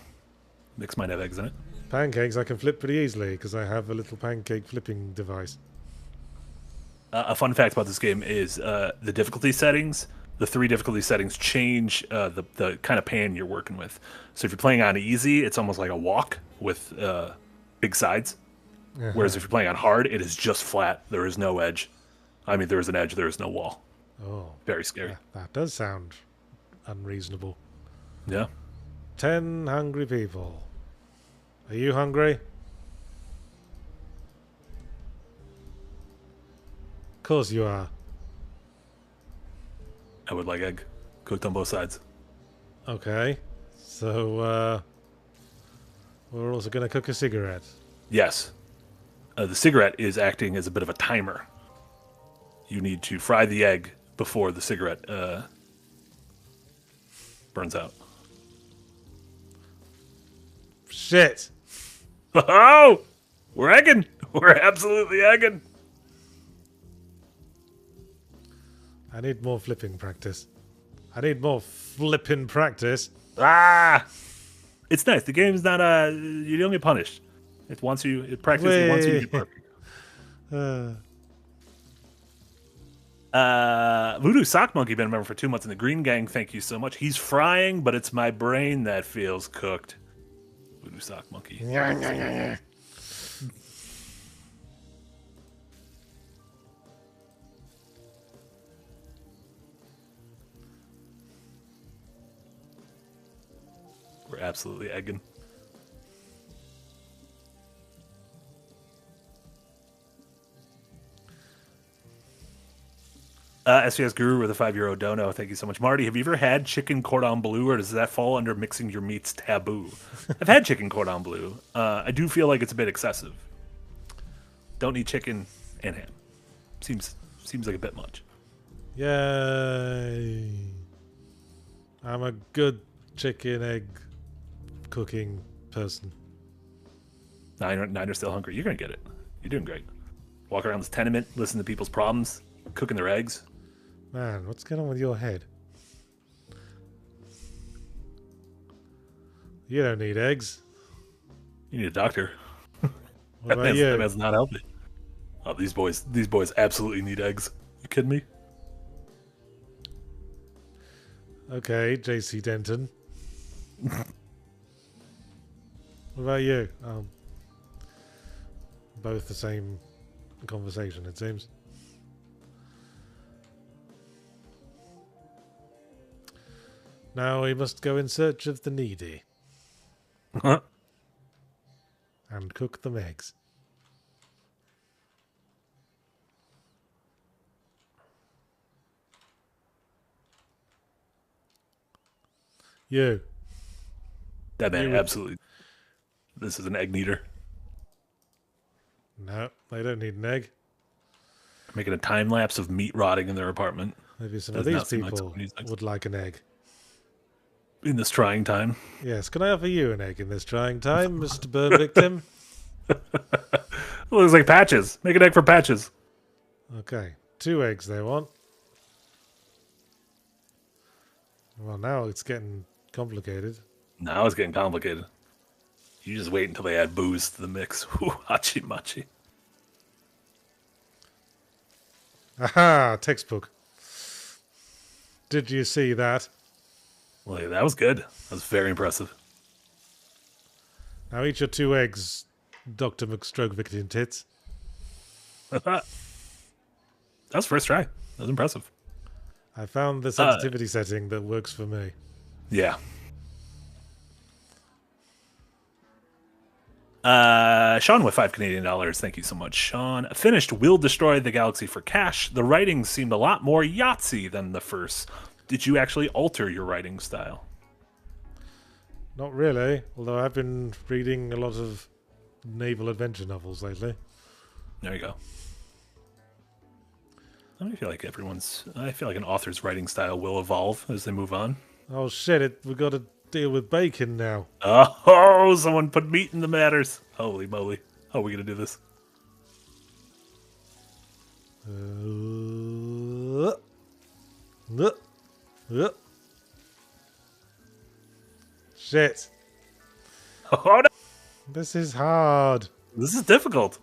Mix might have eggs in it. Pancakes I can flip pretty easily because I have a little pancake flipping device. A fun fact about this game is the difficulty settings. The 3 difficulty settings change the kind of pan you're working with. So if you're playing on easy, it's almost like a walk with big sides. Whereas if you're playing on hard, it is just flat. There is no edge. I mean, there is an edge. There is no wall. Oh, Very scary. that does sound unreasonable. Yeah. 10 hungry people. Are you hungry? Of course you are. I would like egg cooked on both sides. Okay. So, we're also going to cook a cigarette. Yes. The cigarette is acting as a bit of a timer. You need to fry the egg before the cigarette burns out. Shit! Oh! We're egging! We're absolutely egging! I need more flipping practice. I need more flipping practice. Ah! It's nice. The game's not, you don't get punished. It wants you, it practices, it wants you to be perfect. Voodoo Sock Monkey been a member for 2 months in the Green Gang. Thank you so much. He's frying, but it's my brain that feels cooked. Voodoo Sock Monkey. We're absolutely egging. SVS Guru with a €5 dono. Thank you so much. Marty, have you ever had chicken cordon bleu, or does that fall under mixing your meats taboo? I've had chicken cordon bleu. I do feel like it's a bit excessive. Don't eat chicken and ham. Seems like a bit much. Yay. I'm a good chicken egg cooking person. Nine are still hungry. You're going to get it. You're doing great. Walk around this tenement, listen to people's problems, cooking their eggs. Man, what's going on with your head? You don't need eggs. You need a doctor. What about you? That man's not healthy. Oh, these boys absolutely need eggs. You kidding me? Okay, JC Denton. What about you? Both the same conversation, it seems. Now we must go in search of the needy. Huh? And cook them eggs. You. That man absolutely. This is an egg needer. No, they don't need an egg. Making a time lapse of meat rotting in their apartment. Maybe some of these people would like an egg. In this trying time. Yes, can I offer you an egg in this trying time, Mr. Burn Victim? Looks like Patches. Make an egg for Patches. Okay, 2 eggs they want. Well, now it's getting complicated. Now it's getting complicated. You just wait until they add booze to the mix. Ooh, hachi machi. Aha, textbook. Did you see that? Well, that was good. That was very impressive. Now eat your 2 eggs, Dr. McStroke Victim Tits. That was first try. That was impressive. I found the sensitivity setting that works for me. Yeah. Sean with $5 Thank you so much, Sean. Finished Will Destroy the Galaxy for Cash. The writing seemed a lot more Yahtzee than the first. Did you actually alter your writing style? Not really, although I've been reading a lot of naval adventure novels lately. There you go. I feel like an author's writing style will evolve as they move on. Oh shit, we've got to deal with bacon now. Oh, someone put meat in the matters. Holy moly. How are we going to do this? Shit. Oh, no. This is hard. This is difficult.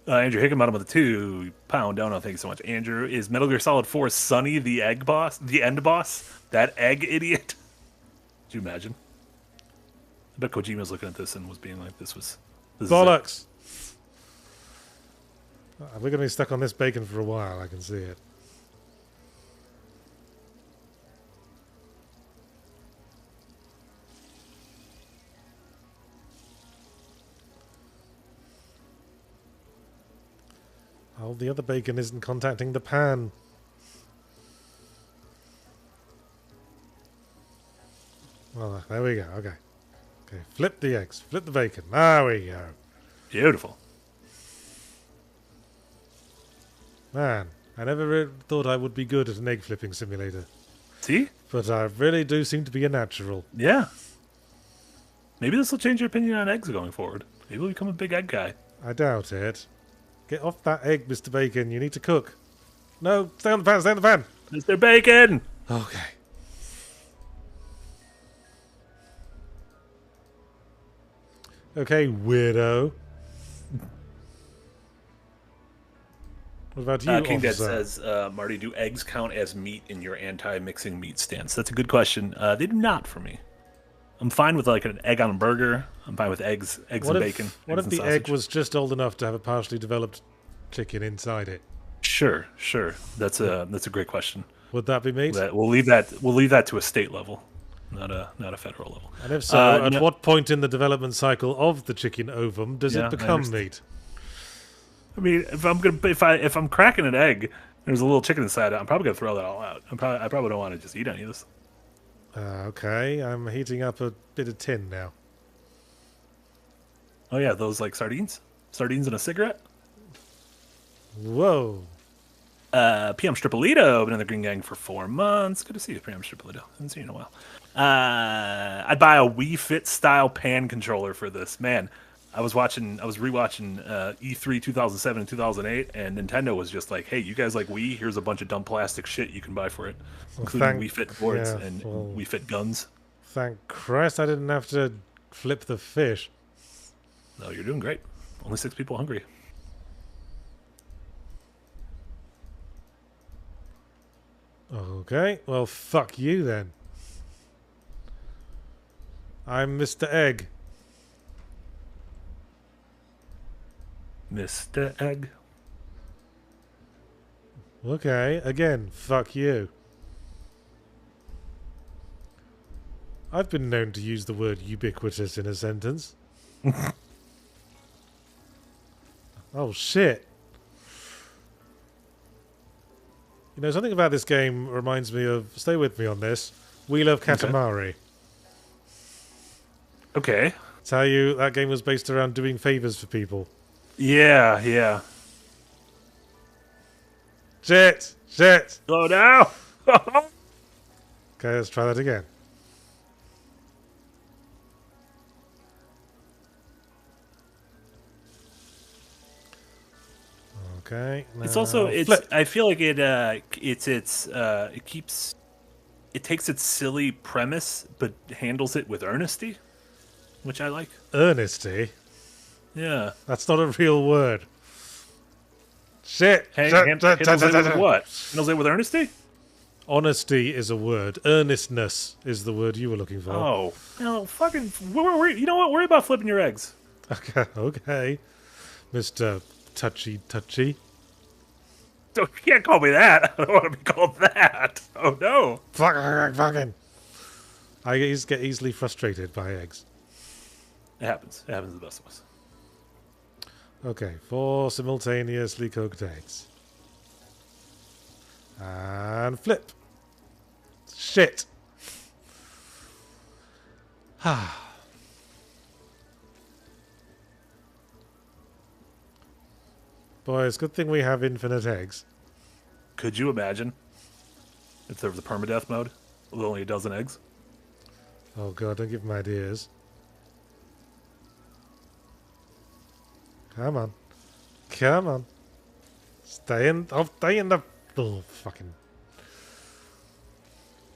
Andrew Hickenbottom with a £2 dono. Thank you so much, Andrew. Is Metal Gear Solid 4 Sonny the end boss? That egg idiot? you imagine? I bet Kojima's looking at this and was being like, this is it. Bollocks! We're going to be stuck on this bacon for a while, I can see it. Oh, the other bacon isn't contacting the pan. Well, there we go. Okay. Okay, flip the eggs. Flip the bacon. There we go. Beautiful. Man, I never thought I would be good at an egg flipping simulator. See? But I really do seem to be a natural. Yeah. Maybe this will change your opinion on eggs going forward. Maybe you'll become a big egg guy. I doubt it. Get off that egg, Mr. Bacon. You need to cook. No, stay on the pan, stay on the pan. Mr. Bacon! Okay. Okay, weirdo. What about you, King Dead officer? says, Marty, do eggs count as meat in your anti-mixing meat stance? That's a good question. They do not for me. I'm fine with like an egg on a burger. I'm fine with eggs and bacon. What eggs if and the egg sausage. was just old enough to have a partially developed chicken inside it? Sure. That's a great question. Would that be meat? We'll leave that to a state level, not a federal level. And if so, at what point in the development cycle of the chicken ovum does Yeah, it become meat? I mean, if I'm cracking an egg, there's a little chicken inside it. I'm probably gonna throw that all out. I probably don't want to just eat any of this. Okay, I'm heating up a bit of tin now. Oh yeah, those like sardines in a cigarette. Whoa. PM Stripolito, been in the Green Gang for 4 months. Good to see you, PM Stripolito. Haven't seen you in a while. I'd buy a Wii Fit style pan controller for this. Man, I was rewatching E3 2007 and 2008, and Nintendo was just like, "Hey, you guys like Wii? Here's a bunch of dumb plastic shit you can buy for it, including Wii Fit boards and Wii Fit guns." Thank Christ I didn't have to flip the fish. No, you're doing great. Only 6 people hungry. Okay, well, fuck you then. I'm Mr. Egg. Mr. Egg. Okay, again, fuck you. I've been known to use the word ubiquitous in a sentence. Oh, shit. You know, something about this game reminds me of... Stay with me on this. We Love Katamari. Okay. It's how that game was based around doing favors for people. Yeah. Shit! Slow down! Okay, let's try that again. Okay. It's also flip. I feel like it takes its silly premise but handles it with earnesty, which I like. Earnesty? Yeah. That's not a real word. Shit! Handles it with what? Handles it with earnesty? Honesty is a word. Earnestness is the word you were looking for. Oh. No, fucking... you know what? Worry about flipping your eggs. Okay. Mr. Touchy. You can't call me that. I don't want to be called that. Oh, no. Fucking. I get easily frustrated by eggs. It happens. It happens to the best of us. Okay, 4 simultaneously cooked eggs. And flip. Shit. Boys, good thing we have infinite eggs. Could you imagine if there was a permadeath mode with only a dozen eggs? Oh god, don't give them ideas. Come on. Come on. Stay in the... Oh, fucking...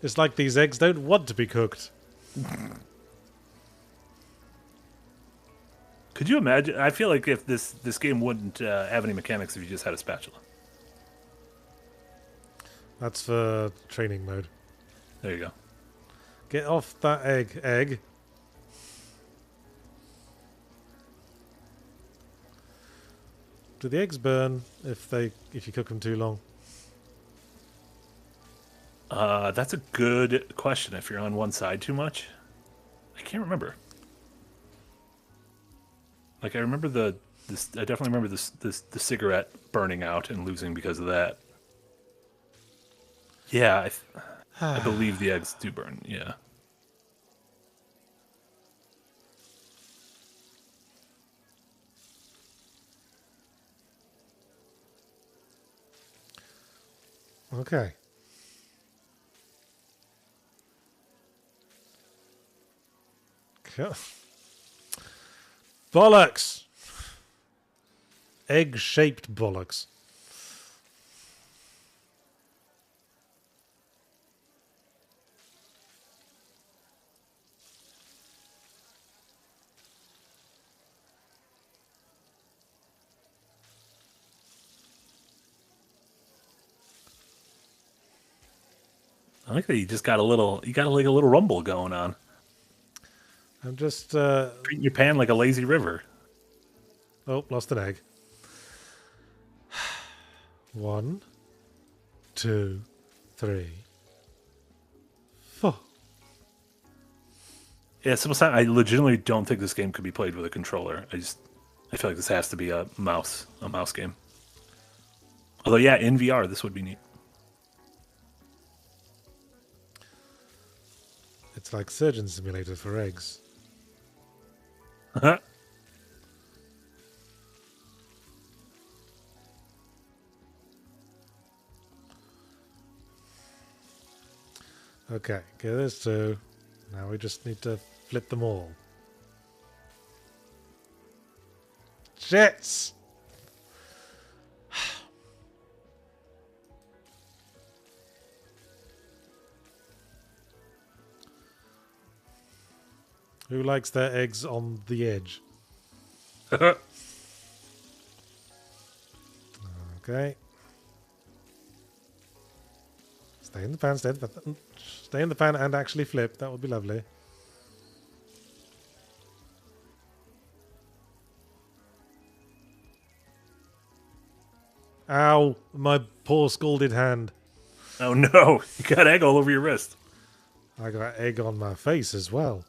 It's like these eggs don't want to be cooked. Could you imagine? I feel like if this game wouldn't have any mechanics if you just had a spatula. That's for training mode. There you go. Get off that egg. Do the eggs burn if you cook them too long? That's a good question. If you're on one side too much, I can't remember. Like I remember I definitely remember the cigarette burning out and losing because of that. Yeah, I believe the eggs do burn. Yeah. Okay. Bollocks! Egg-shaped bollocks. I like that you just got a little rumble going on. I'm just Treating your pan like a lazy river. Oh, lost an egg. 1, 2, 3, 4. Yeah, sometimes I legitimately don't think this game could be played with a controller. I feel like this has to be a mouse game. Although, yeah, in VR, this would be neat. It's like Surgeon Simulator for eggs. Okay, get this two. Now we just need to flip them all. Jets! Who likes their eggs on the edge? Okay. Stay in the pan, stay in the pan and actually flip. That would be lovely. Ow, my poor scalded hand. Oh no, you got egg all over your wrist. I got egg on my face as well.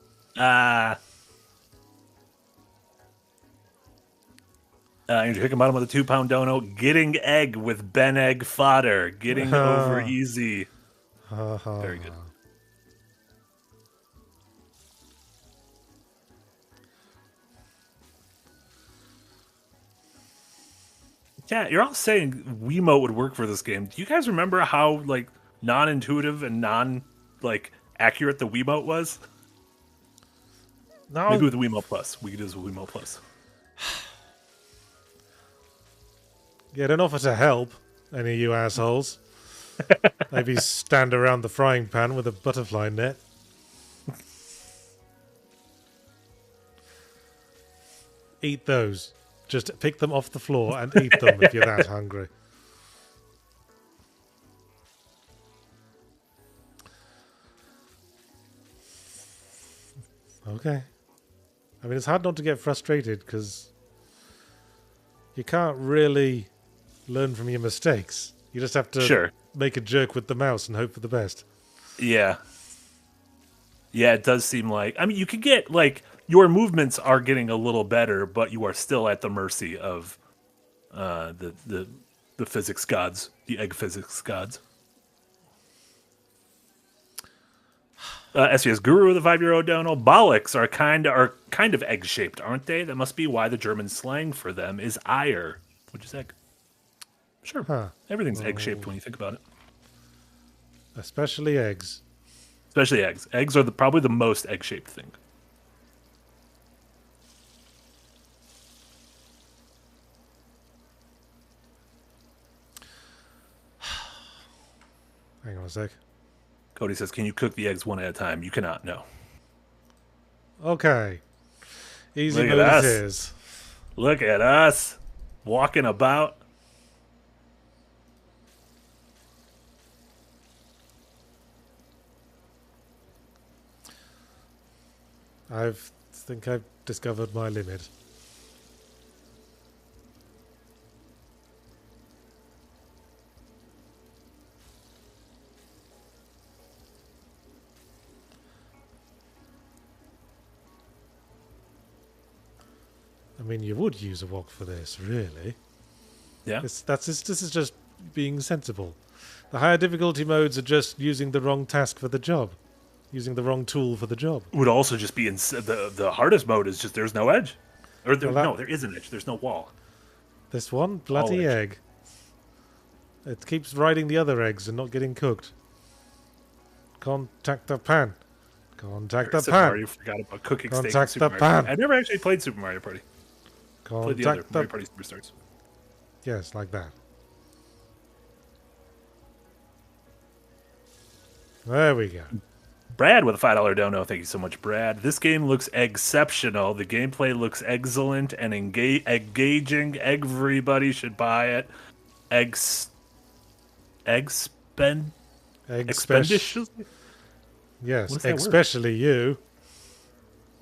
Andrew Hickenbottom with a 2-pound dono. Getting egg with Ben Egg fodder. Getting over easy. Very good. Yeah, you're all saying Wiimote would work for this game. Do you guys remember how like non-intuitive and accurate the Wiimote was? No. Maybe with the Wiimote Plus. We could do this with Wiimote Plus. Yeah, don't offer to help, any of you assholes. Maybe stand around the frying pan with a butterfly net. Eat those. Just pick them off the floor and eat them if you're that hungry. Okay. I mean, it's hard not to get frustrated because you can't really learn from your mistakes. You just have to make a jerk with the mouse and hope for the best. Yeah. Yeah, it does seem like... I mean, you could get, your movements are getting a little better, but you are still at the mercy of the physics gods, the egg physics gods. SVS Guru, the 5-year-old dono. Bollocks are kind of egg-shaped, aren't they? That must be why the German slang for them is Eier, which is egg. Sure. Huh. Everything's egg-shaped when you think about it. Especially eggs. Especially eggs. Eggs are probably the most egg-shaped thing. Hang on a sec. Cody says, can you cook the eggs one at a time? You cannot, no. Okay. Easy mode it is. Look at us. Walking about. I think I've discovered my limit. I mean, you would use a wok for this, really. Yeah. This is just being sensible. The higher difficulty modes are just using the wrong task for the job. Using the wrong tool for the job. Would also just be the hardest mode is just there's no edge. Or Well, there is an edge. There's no wall. This one? Bloody egg. It keeps riding the other eggs and not getting cooked. Contact the pan. Contact the pan. Mario forgot about cooking steak. Contact the pan. I never actually played Super Mario Party. Played the other Mario Party Superstars. Yes, like that. There we go. Brad with a $5 dono. Thank you so much, Brad. This game looks exceptional. The gameplay looks excellent and engaging. Everybody should buy it. Expeditiously? Yes, especially you.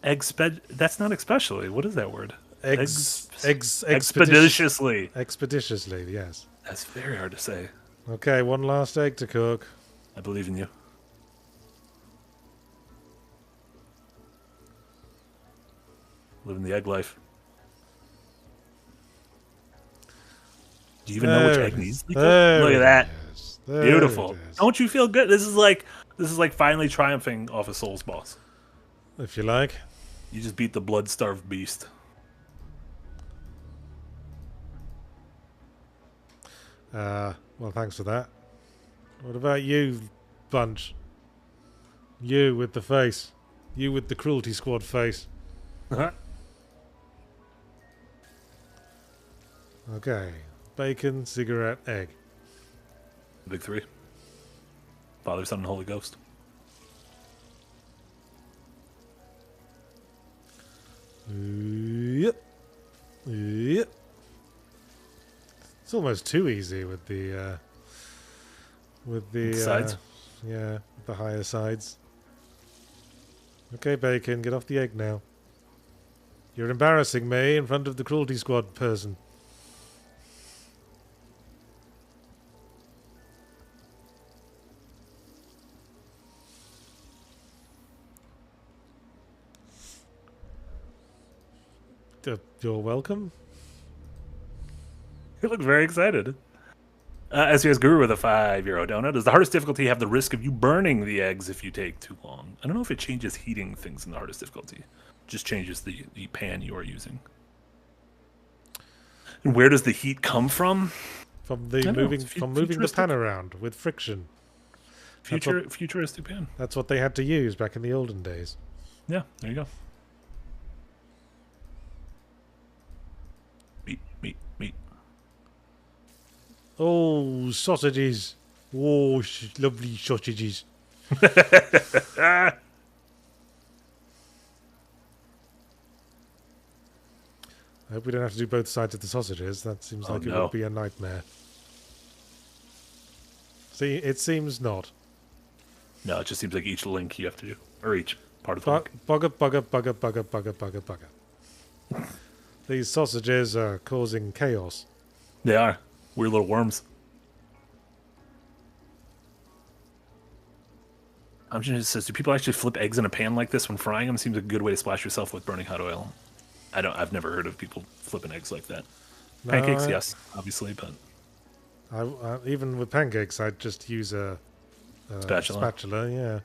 That's not especially. What is that word? Expeditiously. Expeditiously, yes. That's very hard to say. Okay, one last egg to cook. I believe in you. Living the egg life. Do you even know which egg needs to be cooked? Look at that. Beautiful. Don't you feel good? This is like finally triumphing off a Souls boss. If you like. You just beat the blood-starved beast. Well, thanks for that. What about you, bunch? You with the face. You with the Cruelty Squad face. Okay. Bacon, cigarette, egg. Big three. Father, Son, and Holy Ghost. Yep. Yep. It's almost too easy with the sides. Yeah, the higher sides. Okay, Bacon, get off the egg now. You're embarrassing me in front of the Cruelty Squad person. You're welcome. You look very excited. SES Guru with a €5 donut. Does the hardest difficulty have the risk of you burning the eggs if you take too long? I don't know if it changes heating things in the hardest difficulty. It just changes the pan you are using. And where does the heat come from? From the moving the pan around with friction. Futuristic pan. That's what they had to use back in the olden days. Yeah, there you go. Meat. Oh, sausages. Oh, lovely sausages. I hope we don't have to do both sides of the sausages. That seems like it would be a nightmare. See, it seems not. No, it just seems like each link you have to do. Or each part of the link. Bugger. These sausages are causing chaos. They are. Weird little worms. Amjad says, do people actually flip eggs in a pan like this when frying them? Seems like a good way to splash yourself with burning hot oil. I've never heard of people flipping eggs like that. No, pancakes, yes, obviously, but... even with pancakes, I'd just use a spatula, yeah.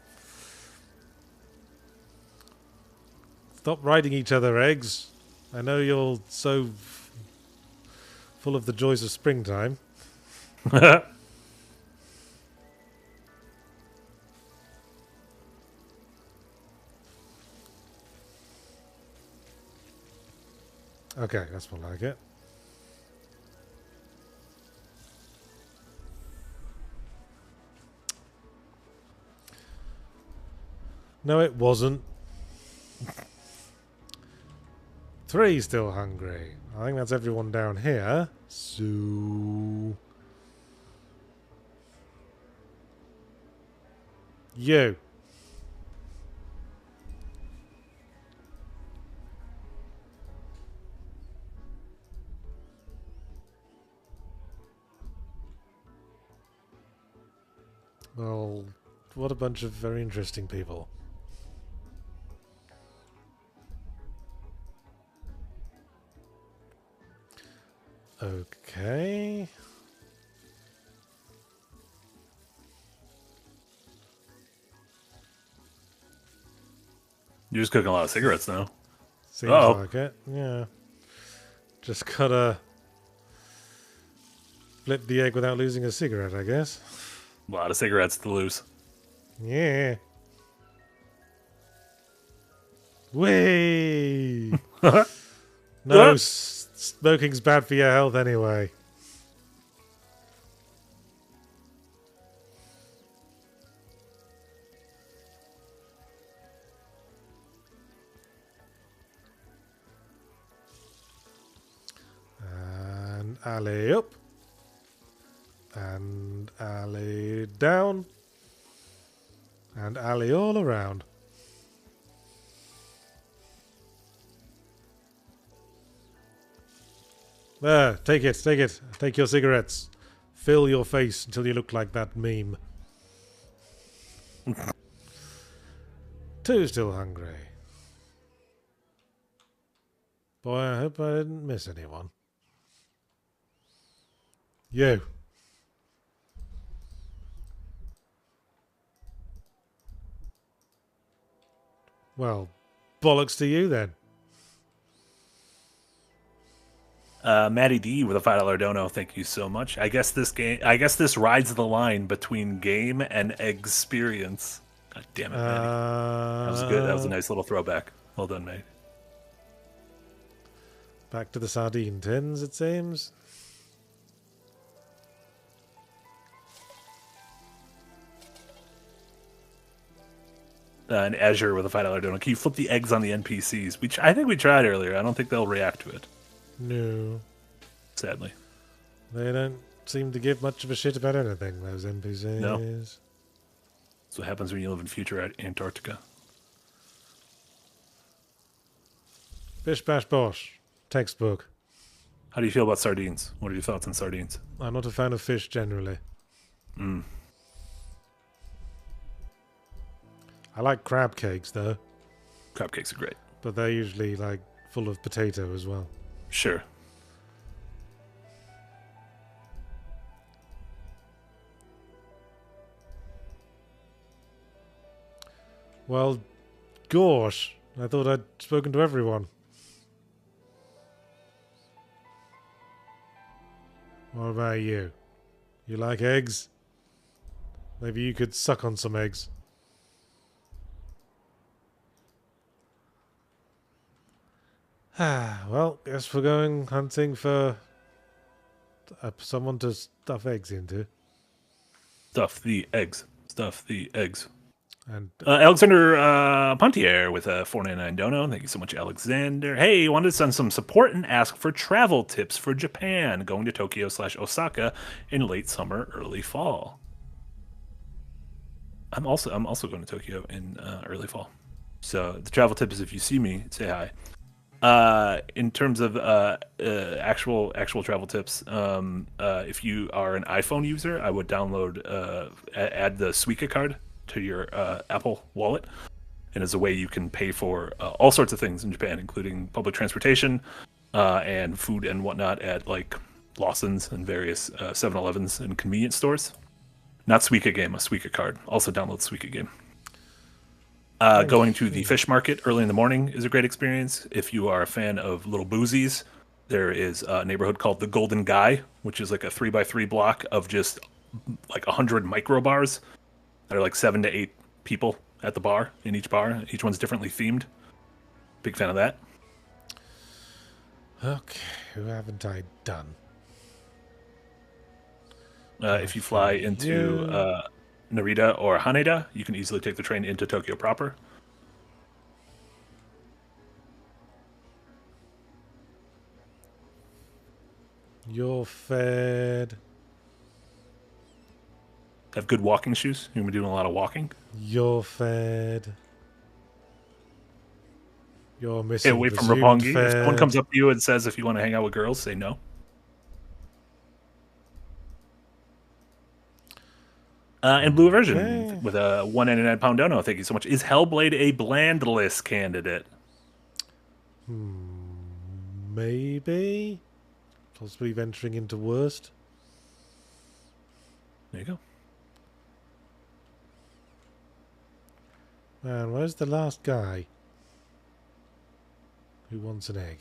Stop riding each other, eggs. I know you're so full of the joys of springtime. Okay, that's more like it. No, it wasn't. 3 still hungry. I think that's everyone down here. So... you. Well, what a bunch of very interesting people. Okay. You're just cooking a lot of cigarettes now. Seems like it, yeah. Just gotta flip the egg without losing a cigarette, I guess. A lot of cigarettes to lose. Yeah. Whee! No, smoking's bad for your health anyway. And alley up. And alley down. And alley all around. There, take it, take it. Take your cigarettes. Fill your face until you look like that meme. Two still hungry. Boy, I hope I didn't miss anyone. You. Well, bollocks to you then. Matty D with a $5 dono. Thank you so much. I guess this rides the line between game and experience. God damn it, Matty. That was good. That was a nice little throwback. Well done, mate. Back to the sardine tins, it seems. And Azure with a $5 dono. Can you flip the eggs on the NPCs? I think we tried earlier. I don't think they'll react to it. No. Sadly. They don't seem to give much of a shit about anything, those NPCs. No. That's what happens when you live in future Antarctica. Bish bash bosh. Textbook. How do you feel about sardines? What are your thoughts on sardines? I'm not a fan of fish generally. I like crab cakes though. Crab cakes are great. But they're usually like full of potato as well. Sure. Well, gosh. I thought I'd spoken to everyone. What about you? You like eggs? Maybe you could suck on some eggs. Well, guess we're going hunting for someone to stuff eggs into. Stuff the eggs. Stuff the eggs. And Alexander Pontier with a $4.99 dono. Thank you so much, Alexander. Hey, wanted to send some support and ask for travel tips for Japan, going to Tokyo/Osaka in late summer, early fall. I'm also going to Tokyo in early fall. So the travel tip is if you see me, say hi. In terms of actual travel tips, if you are an iPhone user, I would download add the Suica card to your Apple Wallet, and as a way you can pay for all sorts of things in Japan, including public transportation and food and whatnot at like Lawson's and various 7-Elevens and convenience stores. Not Suica game, a Suica card. Also download Suica game. Going to the fish market early in the morning is a great experience. If you are a fan of little boozies, there is a neighborhood called the Golden Guy, which is like a 3x3 block of just like 100 micro bars. There are like 7 to 8 people at the bar, in each bar. Each one's differently themed. Big fan of that. Okay, who haven't I done? If you fly into Narita or Haneda, you can easily take the train into Tokyo proper. You're fed. Have good walking shoes. You're going to be doing a lot of walking. You're fed. You're missing. Stay away from Roppongi. If someone comes up to you and says if you want to hang out with girls, say no. And blue version Okay. with a 199 pound dono. Thank you so much. Is Hellblade a bland list candidate? Maybe. Possibly venturing into worst. There you go. Man, where's the last guy who wants an egg?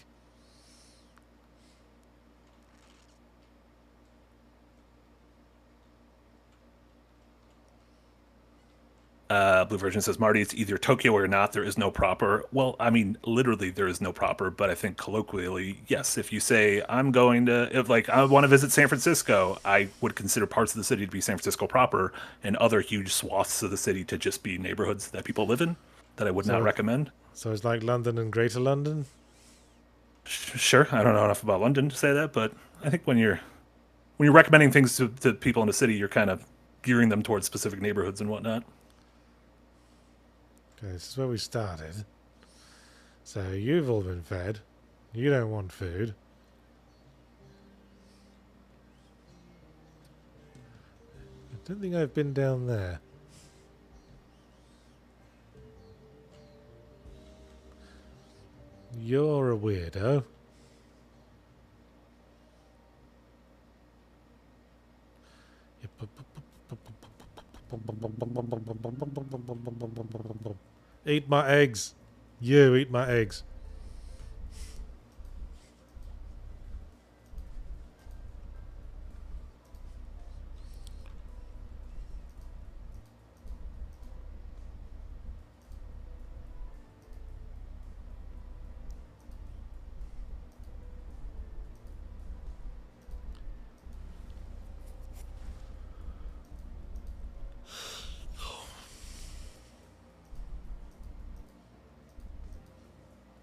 Blue version says, Marty, it's either Tokyo or not. There is no proper. Well, I mean, literally, there is no proper, but I think colloquially, yes. If you say, I'm going to, if like, I want to visit San Francisco, I would consider parts of the city to be San Francisco proper and other huge swaths of the city to just be neighborhoods that people live in that I would not recommend. So it's like London and Greater London? Sure. I don't know enough about London to say that, but I think when you're recommending things to people in the city, you're kind of gearing them towards specific neighborhoods and whatnot. Okay, this is where we started. So you've all been fed. You don't want food. I don't think I've been down there. You're a weirdo. Eat my eggs. You eat my eggs.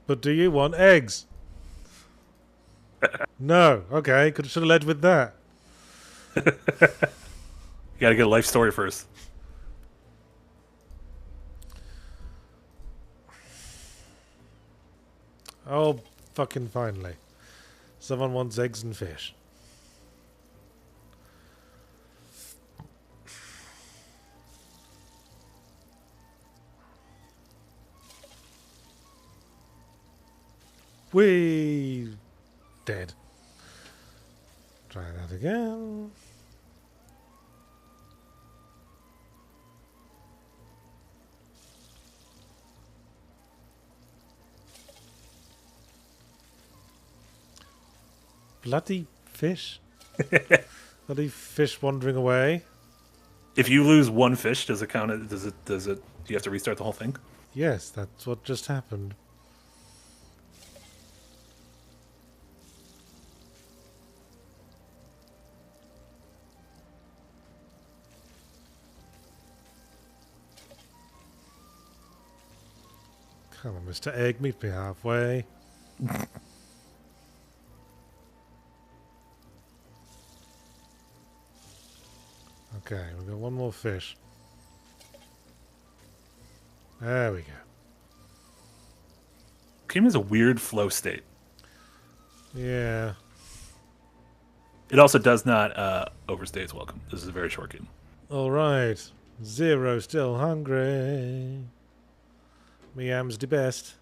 But do you want eggs? No. Okay, should have led with that. You got to get a life story first. Oh, fucking finally. Someone wants eggs and fish. We dead. Try that again. Bloody fish. Bloody fish wandering away. If you lose one fish, does it count? Do you have to restart the whole thing? Yes, that's what just happened. Come on, Mr. Egg, meet me halfway. Okay, we've got one more fish. There we go. Game is a weird flow state. Yeah. It also does not overstay its welcome. This is a very short game. Alright. Zero still hungry. Me am's the best.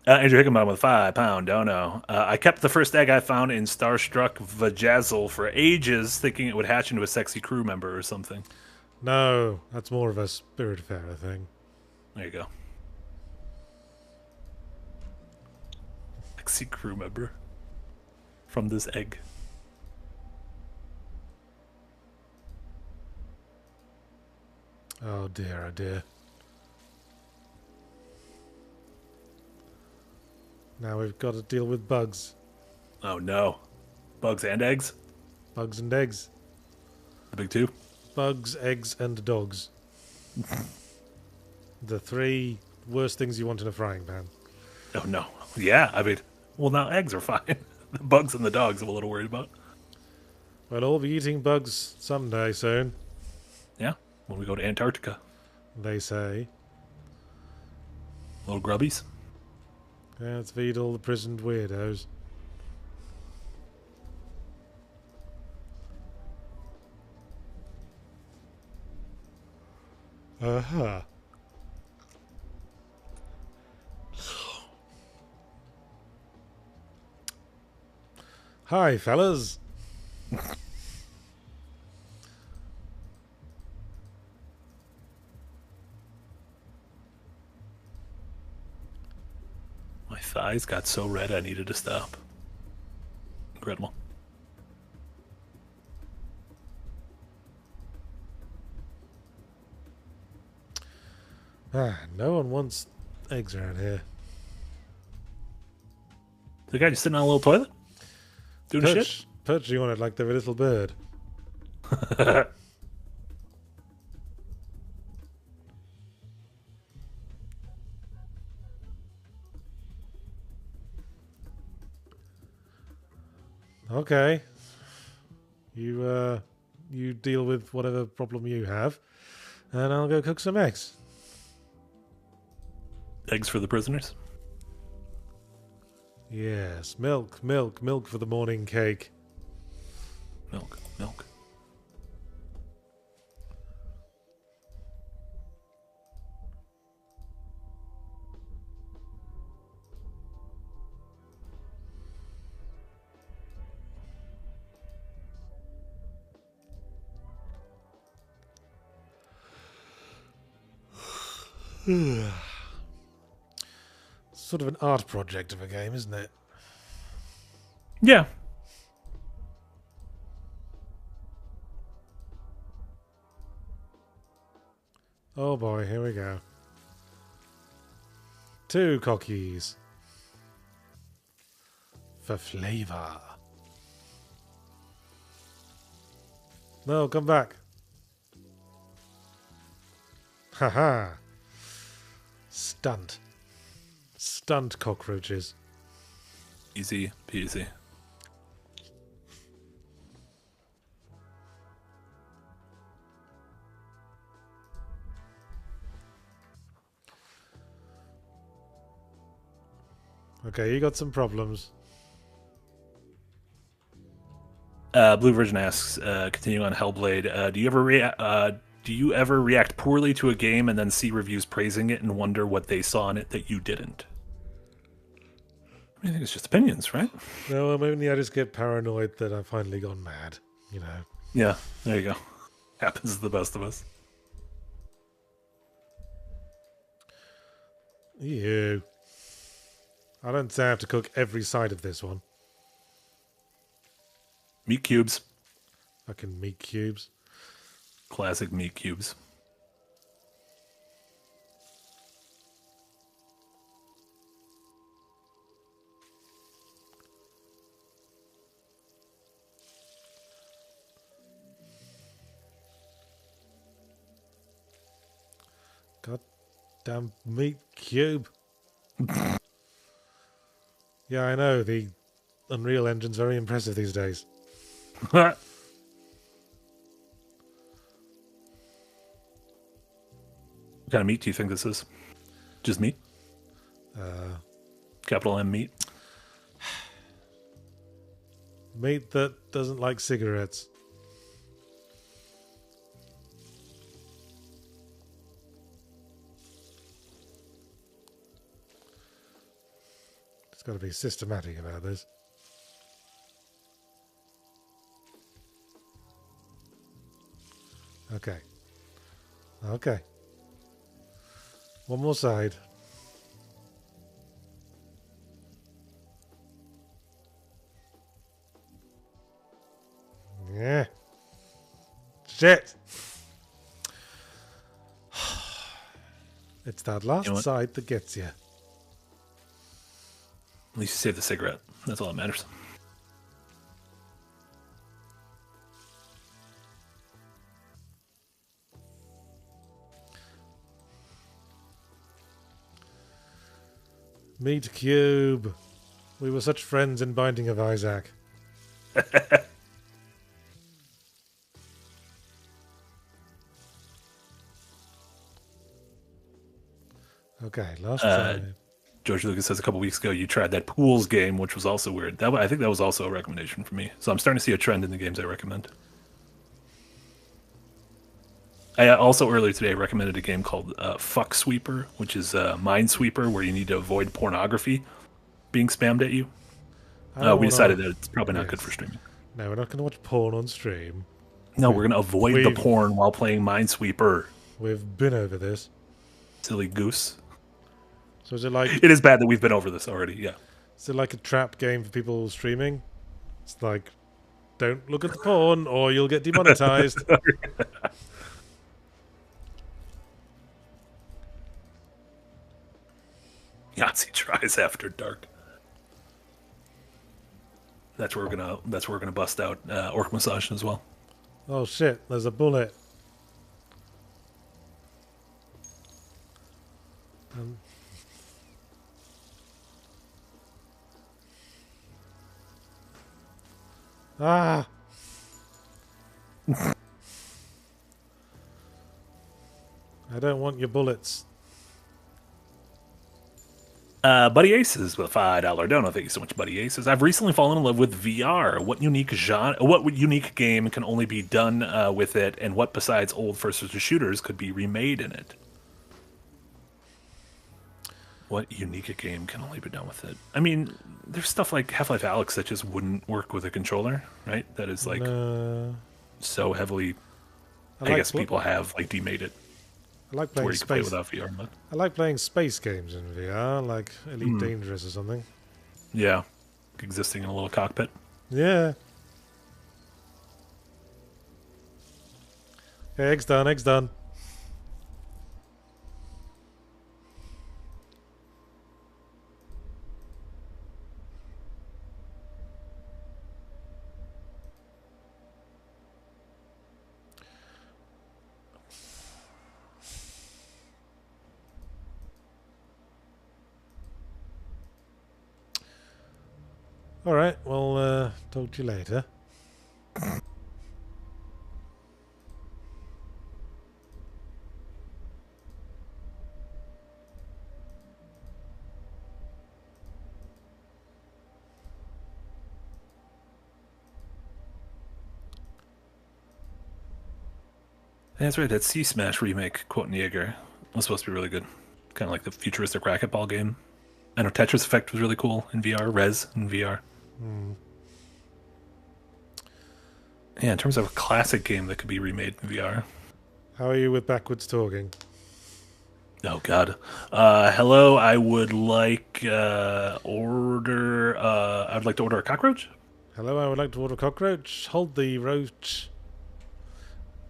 Andrew Hickenbottom with a 5-pound dono. I kept the first egg I found in Starstruck Vajazzle for ages, thinking it would hatch into a sexy crew member or something. No, that's more of a Spiritfarer thing. There you go. Sexy crew member from this egg. Oh dear, oh dear. Now we've got to deal with bugs. Oh no. Bugs and eggs? Bugs and eggs. The big two? Bugs, eggs, and dogs. The three worst things you want in a frying pan. Oh no. Yeah, I mean, well now eggs are fine. The bugs and the dogs I'm a little worried about. We'll all be eating bugs someday soon, Yeah, when we go to Antarctica. they say. Little grubbies. Yeah, let's feed all the prisoned weirdos. Uh-huh. Hi, fellas. My thighs got so red I needed to stop. Incredible. Ah, no one wants eggs around here. The guy just sitting on a little toilet? Doing shit? Perching on it like they're a little bird. Okay. You deal with whatever problem you have, and I'll go cook some eggs. Eggs for the prisoners? Yes, milk, milk, milk for the morning cake. Milk, milk. Sort of an art project of a game, isn't it? Yeah. Oh boy, here we go. 2 cookies. For flavor. No, come back. Haha. Stunt. Stunt cockroaches. Easy peasy. Okay, you got some problems. Blue Virgin asks, continue on Hellblade. Do you ever react poorly to a game and then see reviews praising it and wonder what they saw in it that you didn't? I think it's just opinions, right? No, mainly I just get paranoid that I've finally gone mad, you know. Yeah, there you go. Happens to the best of us. Ew. I don't say I have to cook every side of this one. Meat cubes. Fucking meat cubes. Classic meat cubes. Goddamn meat cube. Yeah, I know. The Unreal Engine's very impressive these days. What kind of meat do you think this is? Just meat? Capital M meat? Meat that doesn't like cigarettes. It's got to be systematic about this. Okay. Okay. One more side. Yeah. Shit. It's that last side that gets you. At least you saved the cigarette. That's all that matters. Meat cube. We were such friends in Binding of Isaac. Okay, last time. George Lucas says a couple weeks ago you tried that Pools game, which was also weird. I think that was also a recommendation for me. So I'm starting to see a trend in the games I recommend. I also earlier today recommended a game called Fuck Sweeper, which is Minesweeper, where you need to avoid pornography being spammed at you. I don't We wanna... decided that it's probably not Yes. good for streaming. No, we're not going to watch porn on stream. No, we're going to avoid the We've- porn while playing Minesweeper. We've been over this. Silly goose. So is it like... It is bad that we've been over this already, yeah. Is it like a trap game for people streaming? It's like, don't look at the porn or you'll get demonetized. Yahtzee tries after dark. That's where we're gonna bust out orc massage as well. Oh shit, there's a bullet. Ah! I don't want your bullets. Buddy Aces with $5 dono. Thank you so much, Buddy Aces. I've recently fallen in love with VR. What unique game can only be done with it, and what besides old first-person shooters could be remade in it? What unique game can only be done with it? I mean, there's stuff like Half-Life Alyx that just wouldn't work with a controller, right? That is like so heavily. I guess people have like demade it. I like Where playing you can play space. without VR mode. I like playing space games in VR, like Elite Dangerous or something. Yeah, existing in a little cockpit. Yeah. Okay, egg's done, egg's done. Alright, well, talk to you later. That's right, that Sea Smash remake, Quote Jaeger, was supposed to be really good. Kind of like the futuristic racquetball game. I know Tetris Effect was really cool in VR, Rez in VR. Yeah, in terms of a classic game that could be remade in VR. How are you with backwards talking? Oh God. Hello, I would like order. I would like to order a cockroach. Hello, I would like to order cockroach. Hold the roach.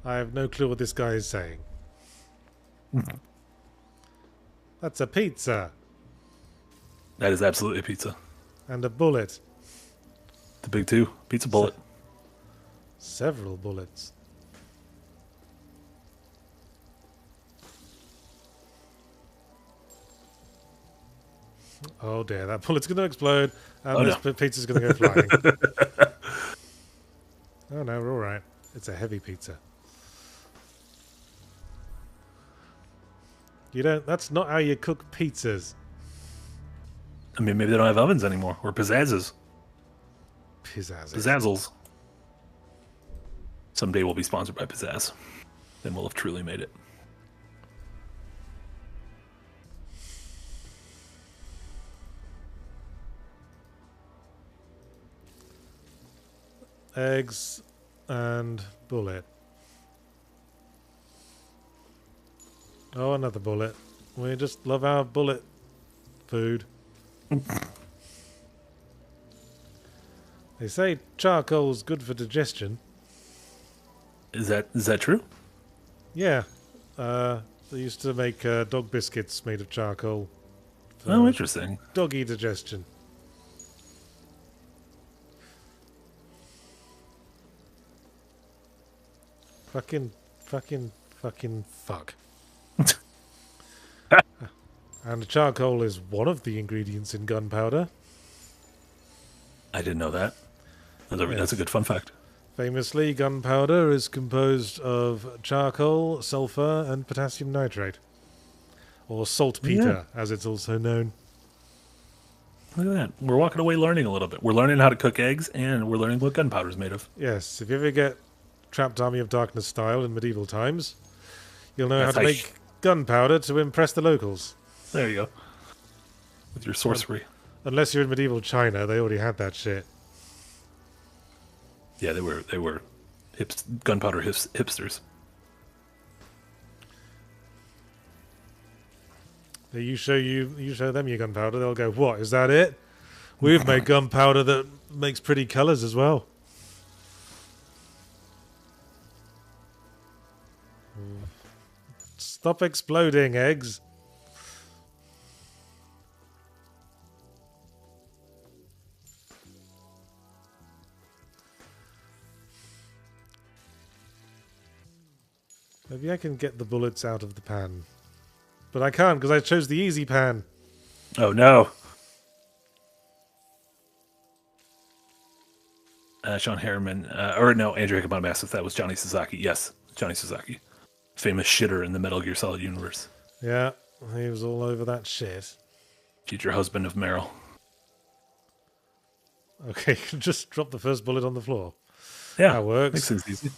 I have no clue what this guy is saying. That's a pizza. That is absolutely a pizza. And a bullet. The big two. Pizza bullet. Several bullets. Oh dear, that bullet's going to explode. And this pizza's going to go flying. Oh no, we're alright. It's a heavy pizza. You don't... That's not how you cook pizzas. I mean, maybe they don't have ovens anymore. Or pizzazzes. Pizzazzles. Someday we'll be sponsored by Pizzazz. Then we'll have truly made it. Eggs and bullet. Oh, another bullet. We just love our bullet food. They say charcoal's good for digestion. Is that true? Yeah. They used to make dog biscuits made of charcoal. Oh, interesting. Doggy digestion. Fucking fuck. And charcoal is one of the ingredients in gunpowder. I didn't know that. That's a good fun fact. Famously, gunpowder is composed of charcoal, sulfur, and potassium nitrate. Or saltpeter, as it's also known. Look at that. We're walking away learning a little bit. We're learning how to cook eggs, and we're learning what gunpowder is made of. Yes, if you ever get Trapped Army of Darkness style in medieval times, You'll know how That's to how make gunpowder to impress the locals. There you go. With your sorcery. Unless you're in medieval China, they already had that shit. Yeah, they were gunpowder hipsters. You show them your gunpowder, they'll go, "What, is that it? We've made gunpowder that makes pretty colours as well." Stop exploding, eggs. Maybe I can get the bullets out of the pan. But I can't because I chose the easy pan. Oh no. Sean Harriman, or no, Andrew Hickabout asked if that was Johnny Sasaki. Yes, Johnny Sasaki. Famous shitter in the Metal Gear Solid universe. Yeah, he was all over that shit. Future husband of Meryl. Okay, just drop the first bullet on the floor. Yeah, that works. Makes things easy.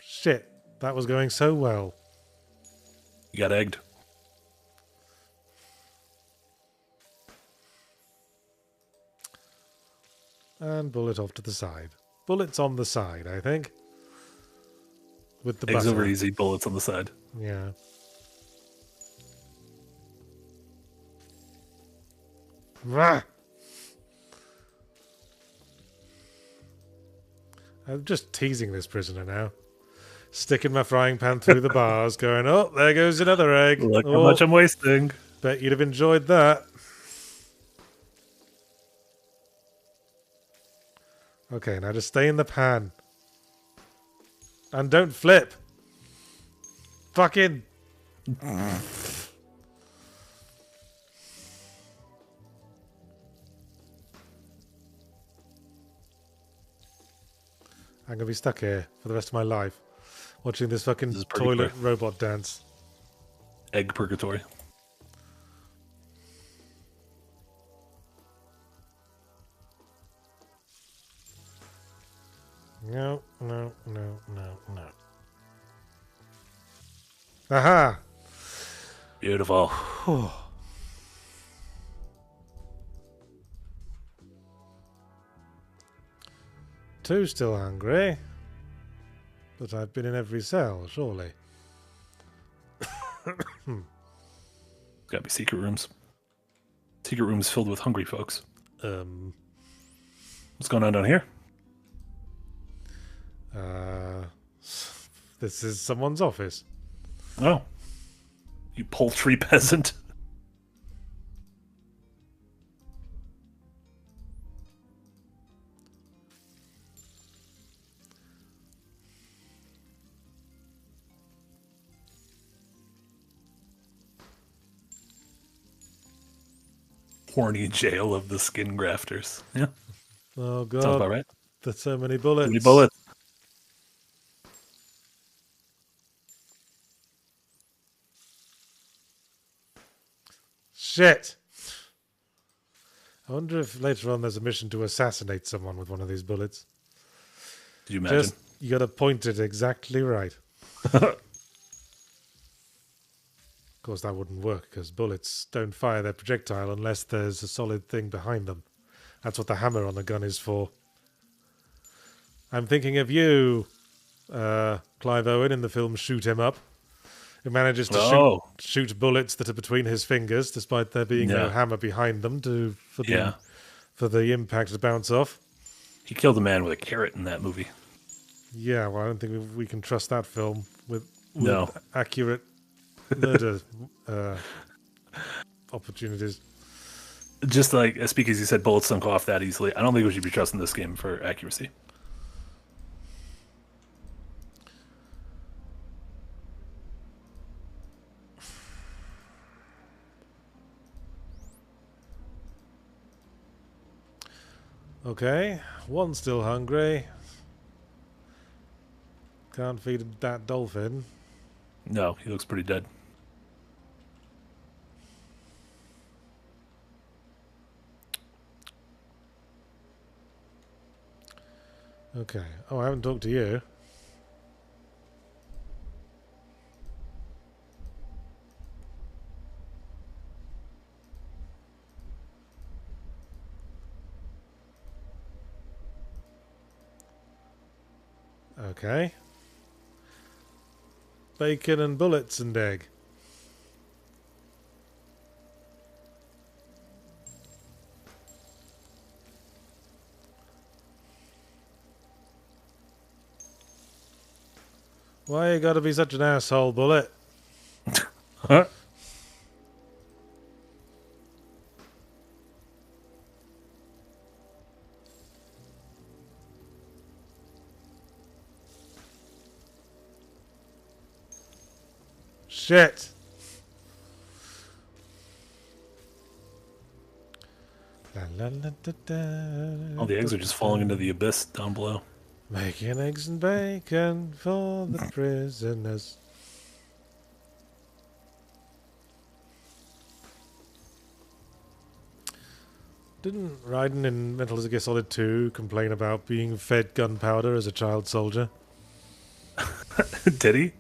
Shit, that was going so well. You got egged. And bullet off to the side. Bullets on the side, I think. With the Eggs butter. over easy, bullets on the side. Yeah. Rah! I'm just teasing this prisoner now. Sticking my frying pan through the bars, going, "Oh, there goes another egg. Look oh, how much I'm wasting." Bet you'd have enjoyed that. Okay, now just stay in the pan. And don't flip. Fucking. I'm gonna be stuck here for the rest of my life, watching this fucking toilet robot dance. Egg purgatory. No. Aha! Beautiful. Two still hungry. But I've been in every cell, surely. Gotta be secret rooms. Secret rooms filled with hungry folks. What's going on down here? This is someone's office. Oh. You poultry peasant. Horny jail of the skin grafters. Yeah. Oh god. Sounds about right. There's so many bullets. Too many bullets. Shit. I wonder if later on there's a mission to assassinate someone with one of these bullets. Did you imagine? Just, you gotta point it exactly right. Of course, that wouldn't work, because bullets don't fire their projectile unless there's a solid thing behind them. That's what the hammer on the gun is for. I'm thinking of you, Clive Owen, in the film Shoot 'Em Up, who manages to shoot bullets that are between his fingers, despite there being no hammer behind them for the impact to bounce off. He killed a man with a carrot in that movie. Yeah, well, I don't think we can trust that film with accurate murder opportunities. Just like Speakeasy said, bullets don't go off that easily. I don't think we should be trusting this game for accuracy. Okay, one's still hungry. Can't feed that dolphin. No, he looks pretty dead. Okay. Oh, I haven't talked to you. Okay. Bacon and bullets and egg. Why you gotta be such an asshole, Bullet? Huh? Shit! La, la, la, da, da, All the eggs are just falling into the abyss down below. Making eggs and bacon for the prisoners. Didn't Raiden in Metal Gear Solid 2 complain about being fed gunpowder as a child soldier? Did he?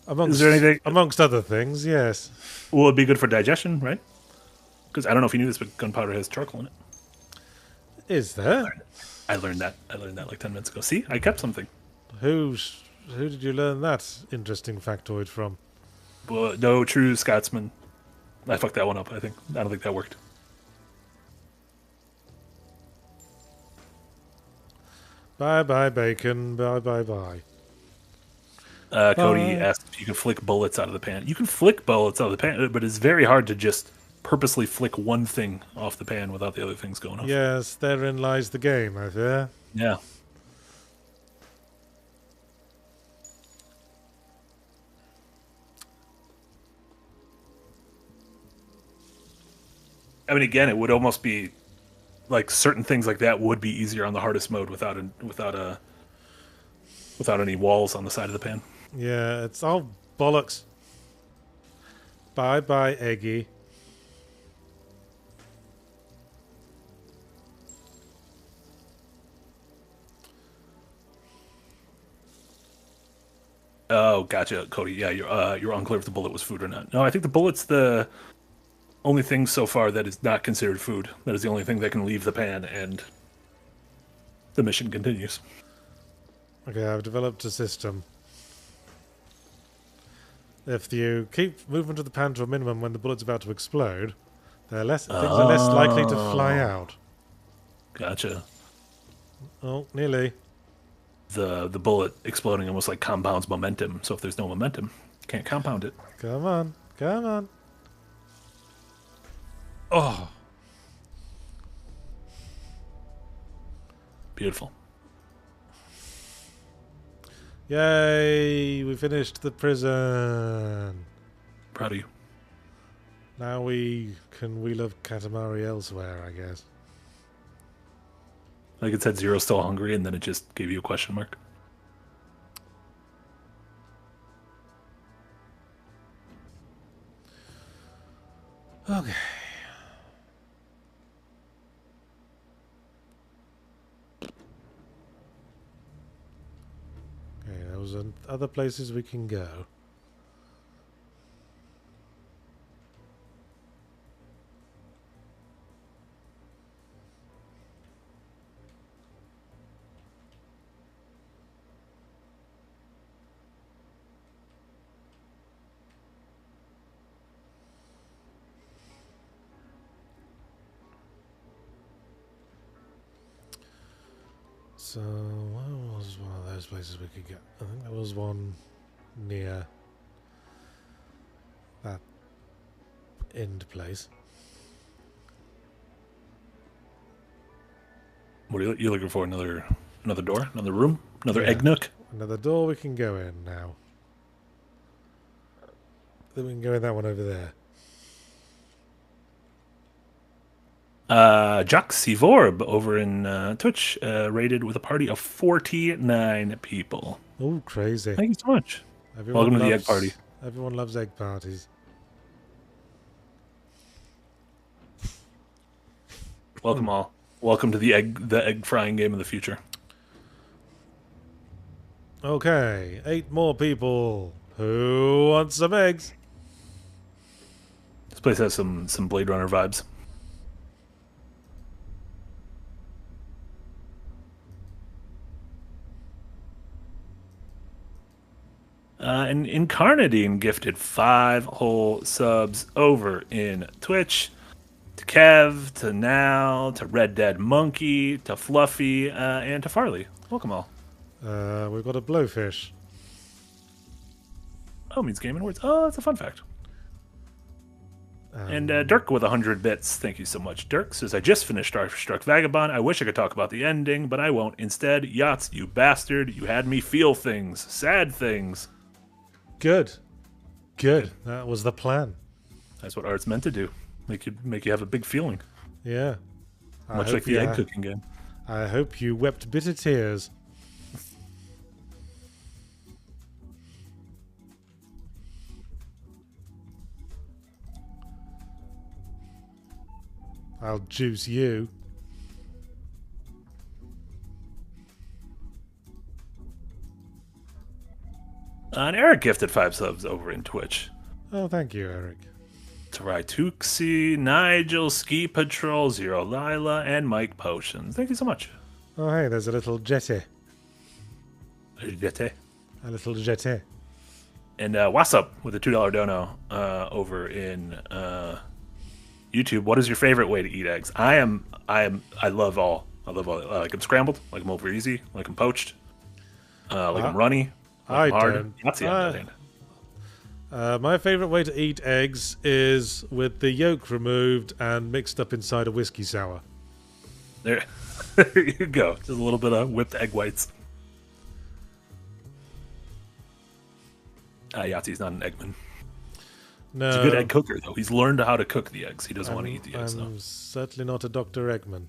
Amongst, Is there anything? amongst other things, yes. Will it be good for digestion, right? Because I don't know if you knew this, but gunpowder has charcoal in it. Is there? I learned that. I learned that like 10 minutes ago. See, I kept something. Who did you learn that interesting factoid from? But no true Scotsman. I fucked that one up. I don't think that worked. Bye bye bacon. Bye bye bye. Cody asked if you can flick bullets out of the pan. You can flick bullets out of the pan, but it's very hard to just purposely flick one thing off the pan without the other things going off. Yes, therein lies the game, I fear. Yeah. I mean, again, it would almost be like certain things like that would be easier on the hardest mode without any walls on the side of the pan. Yeah, it's all bollocks. Bye bye, Eggy. Oh, gotcha, Cody. Yeah, you're unclear if the bullet was food or not. No, I think the bullet's the only thing so far that is not considered food. That is the only thing that can leave the pan, and the mission continues. Okay, I've developed a system. If you keep moving to the pan to a minimum when the bullet's about to explode, things are less likely to fly out. Gotcha. Oh, nearly. The bullet exploding almost like compounds momentum. So if there's no momentum, you can't compound it. Come on, come on. Oh. Beautiful. Yay, we finished the prison. Proud of you. Now we can wheel up Katamari elsewhere, I guess. Like it said, Zero's still hungry, and then it just gave you a question mark. Okay. Okay, those are other places we can go. So, what was one of those places we could get? I think there was one near that end place. What are you looking for? Another door? Another room? Another Yeah. egg nook? Another door we can go in now. Then we can go in that one over there. Jock Sivorb over in Twitch rated with a party of 49 people. Oh, crazy. Thank you so much. Everyone Welcome to the loves- egg party. Everyone loves egg parties. Welcome all. Welcome to the egg frying game of the future. Okay, 8 more people. Who wants some eggs? This place has some Blade Runner vibes. And Incarnadine gifted 5 whole subs over in Twitch. To Kev, to Now, to Red Dead Monkey, to Fluffy, and to Farley. Welcome all. We've got a blowfish. Oh, means Game & Words. Oh, that's a fun fact. And Dirk with 100 bits. Thank you so much. Dirk says, I just finished Starstruck Vagabond. I wish I could talk about the ending, but I won't. Instead, Yahtzee, you bastard. You had me feel things. Sad things. Good. That was the plan. That's what art's meant to do. Make you have a big feeling. Yeah. Much like the egg cooking game. I hope you wept bitter tears. I'll juice you. And Eric gifted 5 subs over in Twitch. Oh, thank you, Eric. Tarai Tuxi, Nigel, Ski Patrol, Zero Lila, and Mike Potions. Thank you so much. Oh, hey, there's a little jetty. Jete. A little jetty. And what's up with the $2 dono over in YouTube? What is your favorite way to eat eggs? I love all. I like them scrambled, like them over easy, like them poached, like them runny, like them hard. Don't. My favorite way to eat eggs is with the yolk removed and mixed up inside a whiskey sour. There you go. Just a little bit of whipped egg whites. Yahtzee's not an eggman. No. He's a good egg cooker, though. He's learned how to cook the eggs. He doesn't want to eat the eggs, though. I'm certainly not a Dr. Eggman.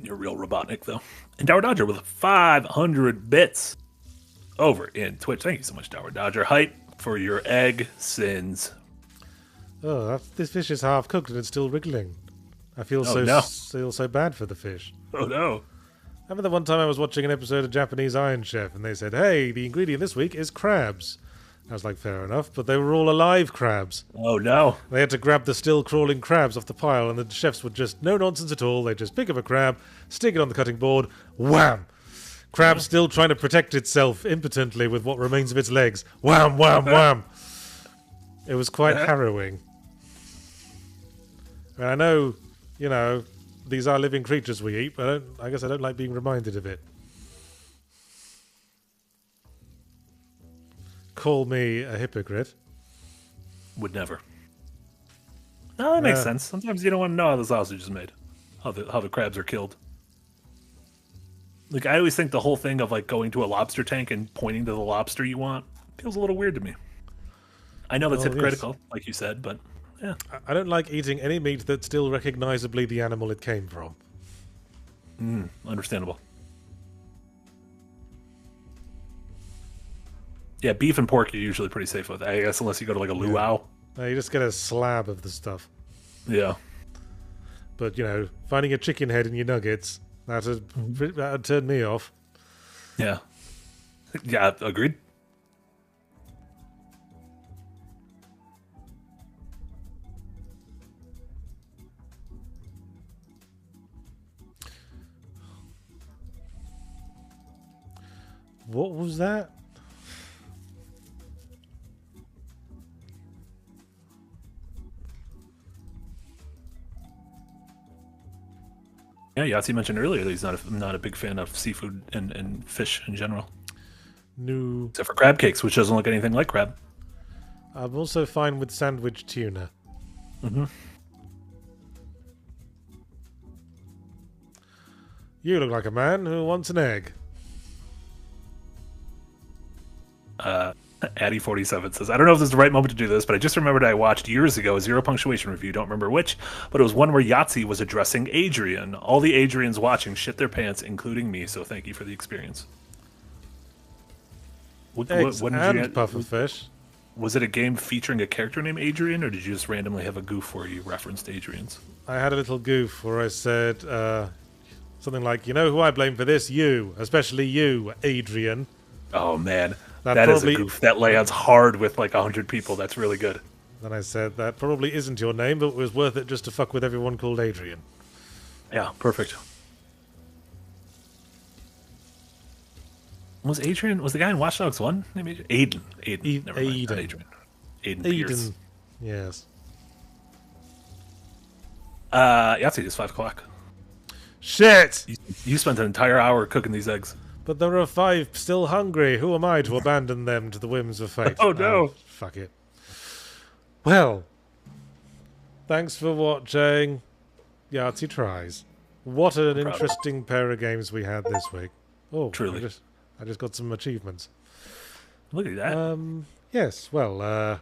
You're real Robotnik, though. And Dower Dodger with 500 bits over in Twitch. Thank you so much, Dower Dodger. Hype for your egg sins. Oh, this fish is half cooked and it's still wriggling. I feel so bad for the fish. Oh, no. I remember the one time I was watching an episode of Japanese Iron Chef and they said, hey, the ingredient this week is crabs. I was like, fair enough, but they were all alive crabs. Oh, no. They had to grab the still crawling crabs off the pile and the chefs would just, no nonsense at all, they'd just pick up a crab, stick it on the cutting board, wham! Crab still trying to protect itself impotently with what remains of its legs. Wham, wham, wham! It was quite harrowing. And I know, these are living creatures we eat, but I guess I don't like being reminded of it. Call me a hypocrite. Would never. No, that makes sense. Sometimes you don't want to know how the sausage is made. How the crabs are killed. Like, I always think the whole thing of, like, going to a lobster tank and pointing to the lobster you want feels a little weird to me. I know that's hypocritical, like you said, but, yeah. I don't like eating any meat that's still recognizably the animal it came from. Understandable. Yeah, beef and pork you're usually pretty safe with, I guess, unless you go to, like, a luau. No, you just get a slab of the stuff. Yeah. But, finding a chicken head in your nuggets, that'd turn me off. Yeah. Yeah, agreed. What was that? Yeah, Yahtzee mentioned earlier that he's not a big fan of seafood and fish in general. No. Except for crab cakes, which doesn't look anything like crab. I'm also fine with sandwich tuna. Mm-hmm. You look like a man who wants an egg. Addy47 says, I don't know if this is the right moment to do this, but I just remembered I watched years ago a Zero Punctuation review, don't remember which, but it was one where Yahtzee was addressing Adrian. All the Adrians watching shit their pants, including me, so thank you for the experience. Eggs and pufferfish. Was it a game featuring a character named Adrian, or did you just randomly have a goof where you referenced Adrians? I had a little goof where I said, Something like, you know who I blame for this? You. Especially you, Adrian. Oh, man. That That is probably- a goof. That lands hard with like 100 people. That's really good. Then I said, that probably isn't your name, but it was worth it just to fuck with everyone called Adrian. Yeah, perfect. Was the guy in Watch Dogs 1? Maybe Aiden. Never mind, not Adrian. Aiden Pierce. Yes. Yahtzee is 5 o'clock. Shit! You spent an entire hour cooking these eggs. But there are 5 still hungry. Who am I to abandon them to the whims of fate? Oh, no. Fuck it. Well, thanks for watching Yahtzee Tries. What an interesting pair of games we had this week. Oh, Truly. I just got some achievements. Look at that. Yes, well,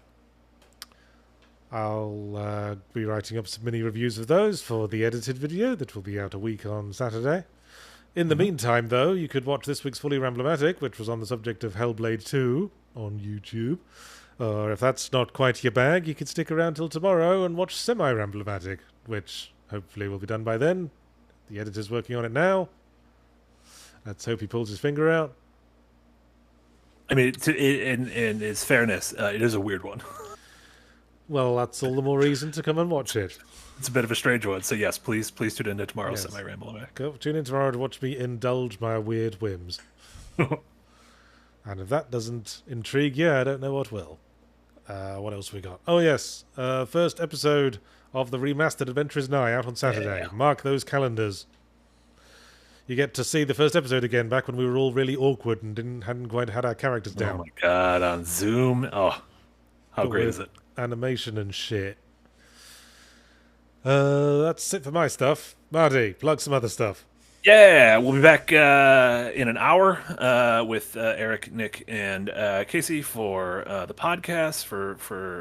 I'll be writing up some mini reviews of those for the edited video that will be out a week on Saturday. In the meantime, though, you could watch this week's Fully Ramblematic, which was on the subject of Hellblade 2 on YouTube. Or if that's not quite your bag, you could stick around till tomorrow and watch Semi-Ramblematic, which hopefully will be done by then. The editor's working on it now. Let's hope he pulls his finger out. I mean, in its fairness, it is a weird one. Well, that's all the more reason to come and watch it. It's a bit of a strange one. So yes, please tune into tomorrow's Yes. Semi-Ramble. Go tune in tomorrow to watch me indulge my weird whims. And if that doesn't intrigue you, I don't know what will. What else we got? Oh, yes. First episode of the remastered Adventurers Nigh out on Saturday. Yeah. Mark those calendars. You get to see the first episode again back when we were all really awkward and hadn't quite had our characters down. Oh my god, on Zoom. Oh, how But great with is it? Animation and shit. That's it for my stuff. Marty, plug some other stuff. Yeah, we'll be back in an hour with Eric, Nick, and Casey for the podcast for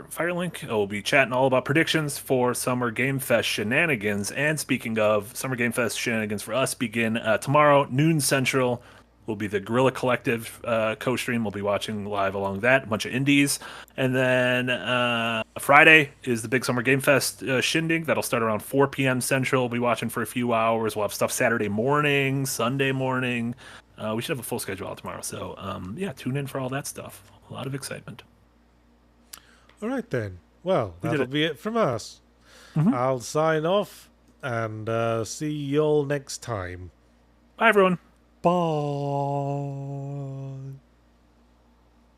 Firelink. We'll be chatting all about predictions for Summer Game Fest shenanigans. And speaking of Summer Game Fest shenanigans for us, begin tomorrow, noon Central. Will be the Guerrilla Collective co-stream. We'll be watching live along that. A bunch of indies. And then Friday is the big Summer Game Fest shindig. That'll start around 4 p.m. Central. We'll be watching for a few hours. We'll have stuff Saturday morning, Sunday morning. We should have a full schedule out tomorrow. So, yeah, tune in for all that stuff. A lot of excitement. All right, then. Well, We did that'll it. be it from us. Mhm. I'll sign off and see you all next time. Bye, everyone. Bye.